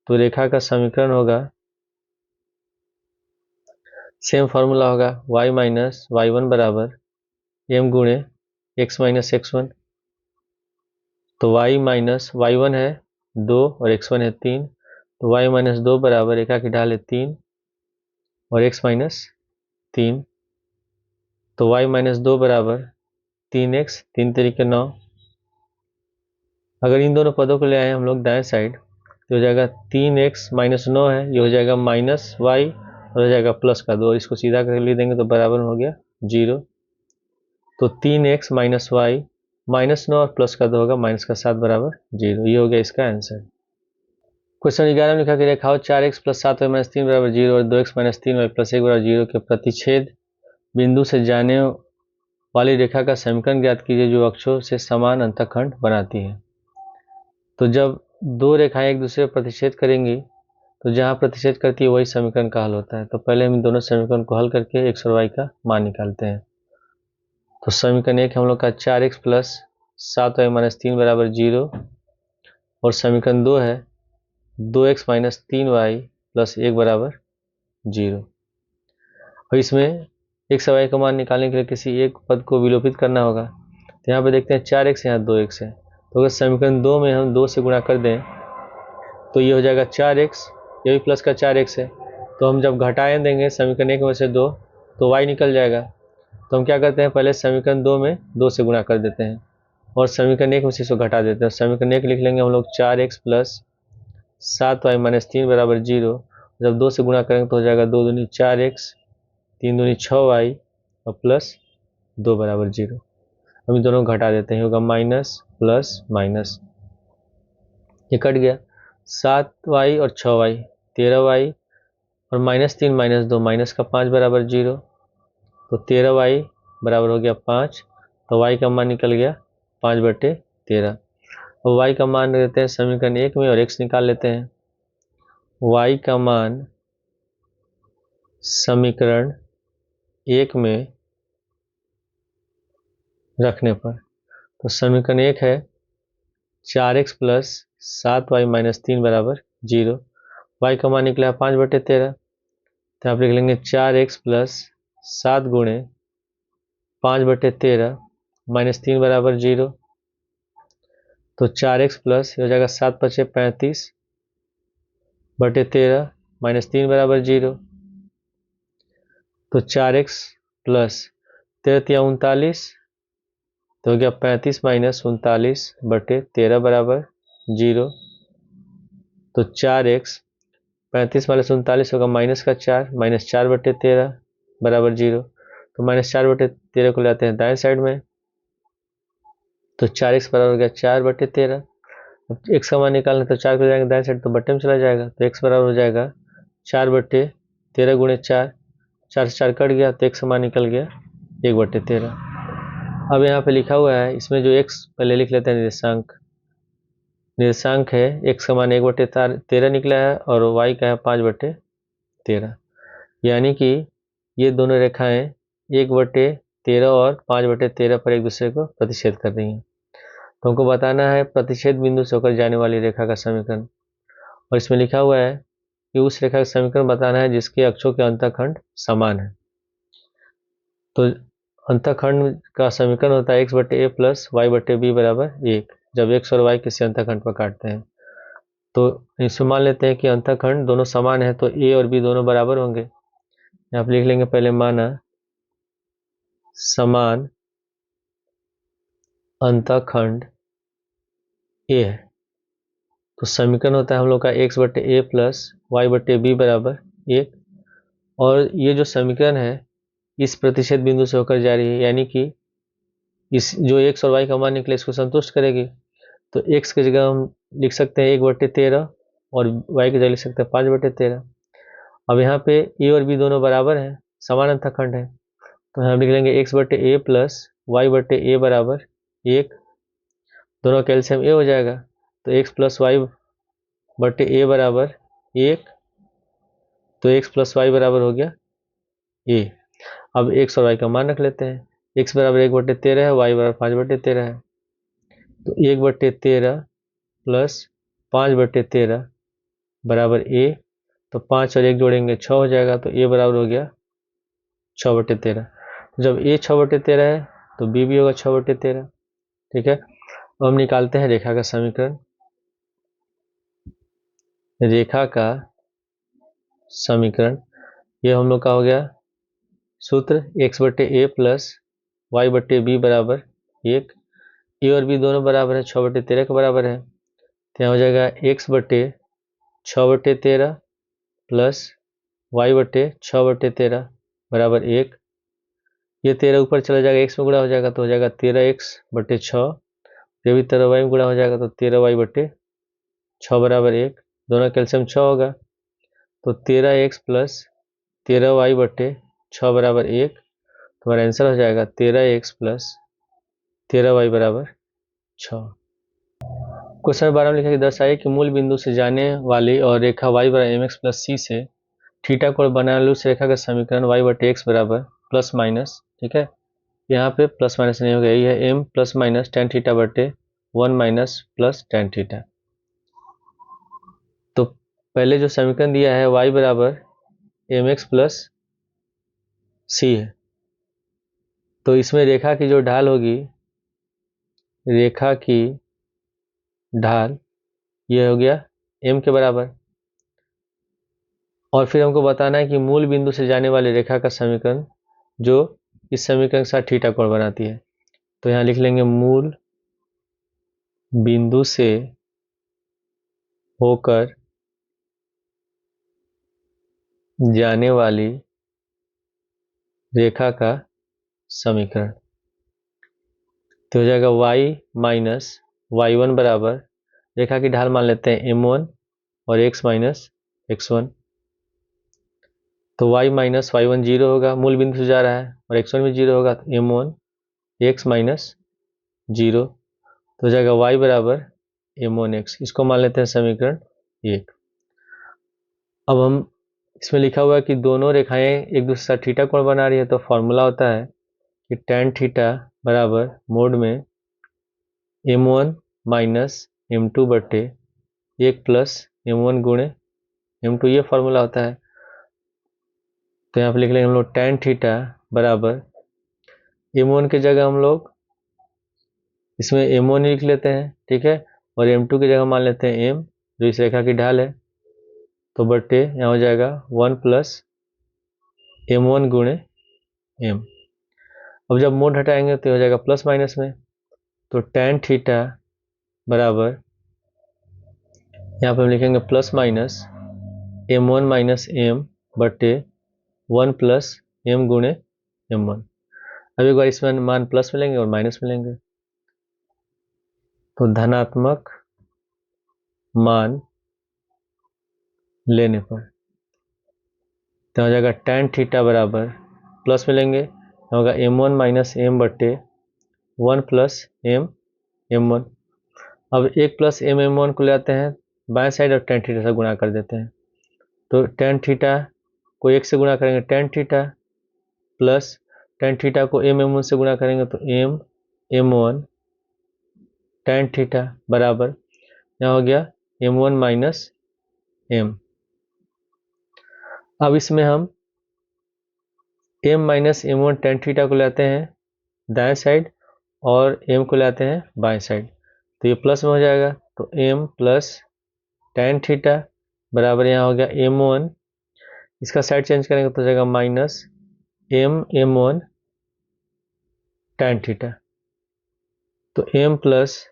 A: तो रेखा का समीकरण होगा, सेम फॉर्मूला होगा y माइनस y1 बराबर m गुणे x माइनस x1। तो y माइनस y1 है 2 और x1 है 3, तो y माइनस 2 बराबर रेखा की ढाल है 3 और x माइनस 3, तो y माइनस 2 बराबर 3x, 3 तरीके 9, अगर इन दोनों पदों को ले आए हम लोग दाएं साइड, तो हो जाएगा 3x माइनस 9 है, ये हो जाएगा माइनस वाई और हो जाएगा प्लस का 2, इसको सीधा कर लिख देंगे तो बराबर हो गया 0। तो 3x माइनस वाई माइनस 9 और प्लस का 2 होगा माइनस का 7 बराबर 0। ये हो गया इसका आंसर। क्वेश्चन 11 में लिखा कि रेखाओं 4x प्लस 7y माइनस 3 बराबर 0 और 2x माइनस 3y प्लस 1 बराबर 0 के प्रतिच्छेद बिंदु से जाने वाली रेखा का समीकरण ज्ञात कीजिए जो अक्षों से समान अंतःखंड बनाती है। तो जब दो रेखाएं एक दूसरे पर प्रतिच्छेद करेंगी तो जहां प्रतिच्छेद करती है वही समीकरण का हल होता है। तो पहले हम इन दोनों समीकरण को हल करके x और y का मान निकालते हैं। तो समीकरण 1 हम लोग का 4x प्लस 7y माइनस 3 बराबर 0 और समीकरण 2 है 2x माइनस 3y प्लस 1 बराबर 0। और इसमें x और y का मान निकालने के लिए किसी एक पद को विलोपित करना होगा। तो यहाँ पे देखते हैं 4x यहाँ 2x है, तो अगर समीकरण 2 में हम 2 से गुणा कर दें तो ये हो जाएगा 4x, ये भी प्लस का 4x है। तो हम जब घटाएं देंगे समीकरण 1 में से 2 तो y निकल जाएगा। तो हम क्या करते हैं, पहले समीकरण 2 में 2 से गुणा कर देते हैं और समीकरण 1 में से इसको घटा देते हैं। समीकरण 1 लिख लेंगे हम लोग 4x प्लस 7y माइनस 3 बराबर 0। जब 2 से गुणा करेंगे तो हो जाएगा 2 दूनी 4x 3 दूनी 6y और प्लस 2 बराबर 0। हम इन दोनों को घटा देते हैं, होगा माइनस प्लस माइनस, ये कट गया। 7y और 6y 13y और माइनस 3 माइनस 2 माइनस का 5 बराबर 0। तो 13y बराबर हो गया 5। तो y का मान निकल गया 5/13। और y का मान देते हैं समीकरण 1 में और x निकाल लेते हैं। y का मान समीकरण 1 में रखने पर, तो समीकरण 1 है 4x प्लस 7y माइनस 3 बराबर 0। y का मान निकला 5/13। तो आप लिख लेंगे 4x प्लस 7 गुणे 5/13 माइनस 3 बराबर 0। तो 4x प्लस हो जाएगा 7 पचे 35/13 माइनस 3 बराबर 0। तो 4x प्लस 13 तो हो गया 35 माइनस 39/13 बराबर 0। तो 4x 35 माइनस 39 होगा माइनस का 4 माइनस 4/13 बराबर 0। तो माइनस 4/13 को लाते हैं दाएं साइड में, तो 4x बराबर हो गया 4/13। अब x का मान निकालना तो 4 को जाएंगे दाएं साइड तो बट्टे में चला जाएगा, तो x बराबर हो जाएगा 4/13 गुणे 4, 4 से 4 कट गया तो x का मान निकल गया 1/13। अब यहाँ पे लिखा हुआ है, इसमें जो x पहले लिख लेते हैं निर्देशांक है, x का मान 1/13 निकला है और y का है 5/13, यानी कि ये दोनों रेखाएं 1/13 और 5/13 पर एक दूसरे को प्रतिच्छेद कर रही हैं। तो हमको बताना है प्रतिच्छेद बिंदु से होकर जाने वाली रेखा का समीकरण, और इसमें लिखा हुआ है कि उस रेखा का समीकरण बताना है जिसके अक्षों के अंतःखंड समान है। तो अंतःखंड का समीकरण होता है x/a प्लस y/b बराबर 1, जब x और y किसी अंतःखंड पर काटते हैं। तो इसमें मान लेते हैं कि अंतःखंड दोनों समान है तो a और b दोनों बराबर होंगे। यहाँ पर लिख लेंगे पहले, माना समान अंतःखंड a है, तो समीकरण होता है हम लोग का x/a प्लस y/b बराबर 1। और ये जो समीकरण है इस प्रतिच्छेद बिंदु से होकर जा रही है, यानी कि इस जो x और y का मान निकले इसको संतुष्ट करेगी। तो x की जगह हम लिख सकते हैं 1/13 और y की जगह लिख सकते हैं 5/13। अब यहाँ पे a और b दोनों बराबर हैं, समान अंतःखंड है, तो हम लिख लेंगे x/a प्लस y/a बराबर 1, दोनों का एलसीएम a हो जाएगा। तो x प्लस y/a बराबर 1, तो x प्लस y बराबर हो गया a। अब x और y का मान रख लेते हैं, x बराबर 1/13 है, y बराबर 5/13 है। तो 1/13 प्लस 5/13 बराबर a, तो 5 और 1 जोड़ेंगे 6 हो जाएगा, तो a बराबर हो गया 6/13। जब a 6/13 है तो b भी होगा 6/13। ठीक है, अब हम निकालते हैं रेखा का समीकरण। रेखा का समीकरण ये हम लोग का हो गया सूत्र x/a प्लस y/b बराबर 1। ए और बी दोनों बराबर है, 6/13 के बराबर है। तो यहाँ हो जाएगा x/6/13 प्लस y/6/13 बराबर 1। ये 13 ऊपर चला जाएगा, x में गुणा हो जाएगा तो हो जाएगा 13x/6। ये भी 13y में गुणा हो जाएगा तो 13y/6 बराबर 1। दोनों कैल्शियम 6 होगा तो 13x प्लस 13y/6 बराबर 1। तुम्हारा आंसर हो जाएगा 13x प्लस 13y बराबर 6। क्वेश्चन 12 में लिखा कि दर्शाइए कि मूल बिंदु से जाने वाली और रेखा y बराबर mx प्लस c से थीटा कोण बनाने उस रेखा का समीकरण y/x बराबर प्लस माइनस, ठीक है, यहाँ पे प्लस माइनस नहीं होगा, यही है m plus minus tan theta बटे 1 माइनस प्लस tan थीटा। तो पहले जो समीकरण दिया है y बराबर mx प्लस c है, तो इसमें रेखा की जो ढाल होगी, रेखा की ढाल ये हो गया m के बराबर। और फिर हमको बताना है कि मूल बिंदु से जाने वाली रेखा का समीकरण जो इस समीकरण के साथ थीटा कोण बनाती है। तो यहाँ लिख लेंगे मूल बिंदु से होकर जाने वाली रेखा का समीकरण। तो हो जाएगा y माइनस y1 बराबर, रेखा की ढाल मान लेते हैं m1 और x माइनस x1। तो y माइनस y1 जीरो होगा, मूल बिंदु से जा रहा है, और x1 भी जीरो होगा तो m1 x माइनस जीरो। तो हो जाएगा y बराबर m1x। इसको मान लेते हैं समीकरण 1। अब हम इसमें लिखा हुआ है कि दोनों रेखाएं एक दूसरे साथ थीटा कोण बना रही है, तो फॉर्मूला होता है कि tan थीटा बराबर मोड में m1 माइनस m2 बटे 1 प्लस m1 गुणे m2, ये फॉर्मूला होता है। तो यहाँ पे लिख लेंगे हम लोग tan थीटा बराबर m1 की जगह हम लोग इसमें m1 लिख लेते हैं, ठीक है, और m2 की जगह मान लेते हैं m, जो इस रेखा की ढाल है, तो बटे यहाँ हो जाएगा 1 प्लस m1 गुणे m। अब जब मोड हटाएंगे तो हो जाएगा प्लस माइनस में, तो tan थीटा बराबर यहाँ पे हम लिखेंगे plus minus m1 minus m बटे 1 प्लस m गुणे m1। अब एक बार इसमें मान प्लस में लेंगे और माइनस में लेंगे, तो धनात्मक मान लेने पर तो हो जाएगा tan थीटा बराबर, प्लस में लेंगे तो होगा m1 माइनस m बटे 1 प्लस m m1। अब 1 प्लस m m1 को ले आते हैं बाएं साइड और tan थीटा से गुणा कर देते हैं, तो tan थीटा को 1 से गुणा करेंगे tan theta plus tan theta को m m1 से गुणा करेंगे तो m m1 tan थीटा बराबर यहाँ हो गया m1 माइनस m। अब इसमें हम m minus m1 tan theta को लाते हैं दाएं साइड और m को लाते हैं बाएं साइड, तो ये प्लस में हो जाएगा, तो m प्लस tan थीटा बराबर यहाँ हो गया m1, इसका साइड चेंज करेंगे तो हो जाएगा minus m m1 tan theta. तो m प्लस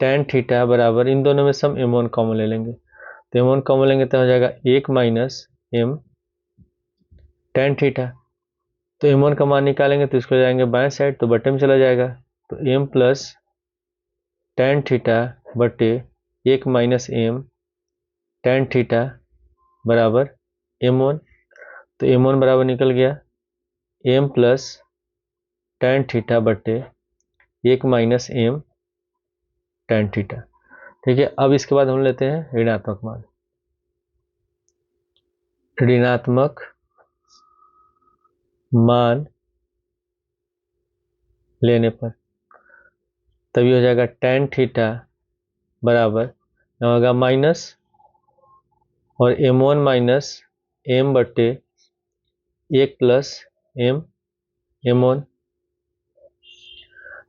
A: tan थीटा बराबर, इन दोनों में से हम m1 कॉमन ले लेंगे, तो m1 कॉमन लेंगे तो हो जाएगा 1 माइनस m tan थीटा। तो m1 का मान निकालेंगे तो इसको जाएंगे बाएं साइड, तो बटे में चला जाएगा, तो m प्लस tan थीटा बटे 1 माइनस m tan थीटा बराबर m1। तो m1 बराबर निकल गया m प्लस tan थीटा बटे 1 माइनस m tan थीटा, ठीक है। अब इसके बाद हम लेते हैं ऋणात्मक मान। ऋणात्मक मान लेने पर तभी हो जाएगा tan थीटा बराबर यहाँ होगा माइनस और m1 माइनस m बटे 1 प्लस m m1।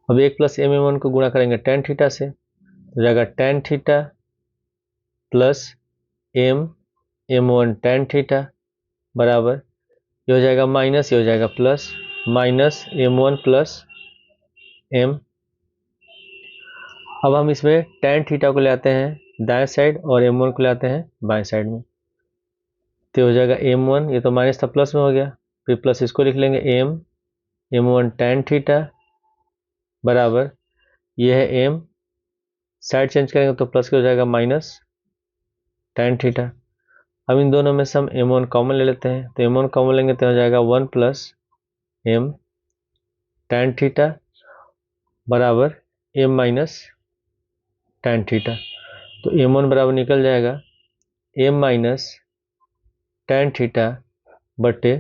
A: अब 1 प्लस m m1 को गुणा करेंगे tan थीटा से, हो जाएगा tan theta plus m m1 tan theta बराबर, ये हो जाएगा माइनस, ये हो जाएगा plus, minus m1 plus m अब हम इसमें tan थीटा को ले आते हैं दाएं साइड और m1 को ले आते हैं बाएं साइड में, तो हो जाएगा m1, ये तो माइनस था प्लस में हो गया, फिर प्लस इसको लिख लेंगे m1 tan थीटा बराबर ये है m, साइड चेंज करेंगे तो प्लस के हो जाएगा माइनस tan थीटा। अब इन दोनों में से हम m1 कॉमन ले लेते हैं, तो m1 कॉमन लेंगे तो हो जाएगा 1 प्लस m tan थीटा बराबर m माइनस tan थीटा। तो m1 बराबर निकल जाएगा m माइनस tan थीटा बटे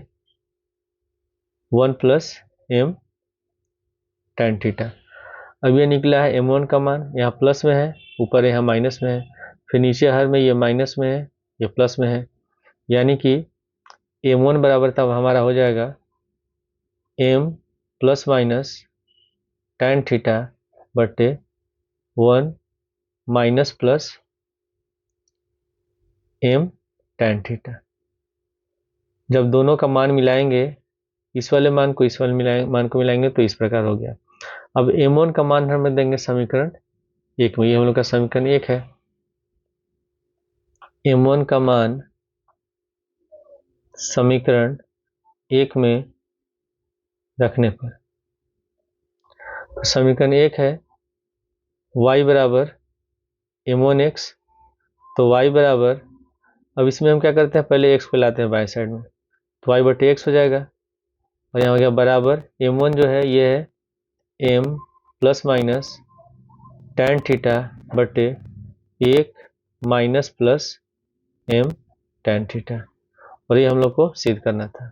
A: 1 प्लस m tan थीटा। अब ये निकला है m1 का मान, यहाँ प्लस में है, ऊपर यहाँ माइनस में है, फिर नीचे हर में ये माइनस में है, ये प्लस में है, यानी कि m1 बराबर तब हमारा हो जाएगा m plus minus tan theta बटे 1 minus plus m tan theta. जब दोनों का मान मिलाएंगे, इस वाले मान को इस वाले मान को मिलाएंगे तो इस प्रकार हो गया। अब m1 का मान हमें देंगे समीकरण 1 में, ये हम लोग का समीकरण 1 है। m1 का मान समीकरण 1 में रखने पर, तो समीकरण 1 है y बराबर m1x, तो y बराबर, अब इसमें हम क्या करते हैं, पहले x को लाते हैं बाएं साइड में, तो y बटे x हो जाएगा, और यहाँ हो गया बराबर m1 जो है ये है m plus minus tan theta बटे 1 minus plus m tan theta, और ये हम लोग को सिद्ध करना था।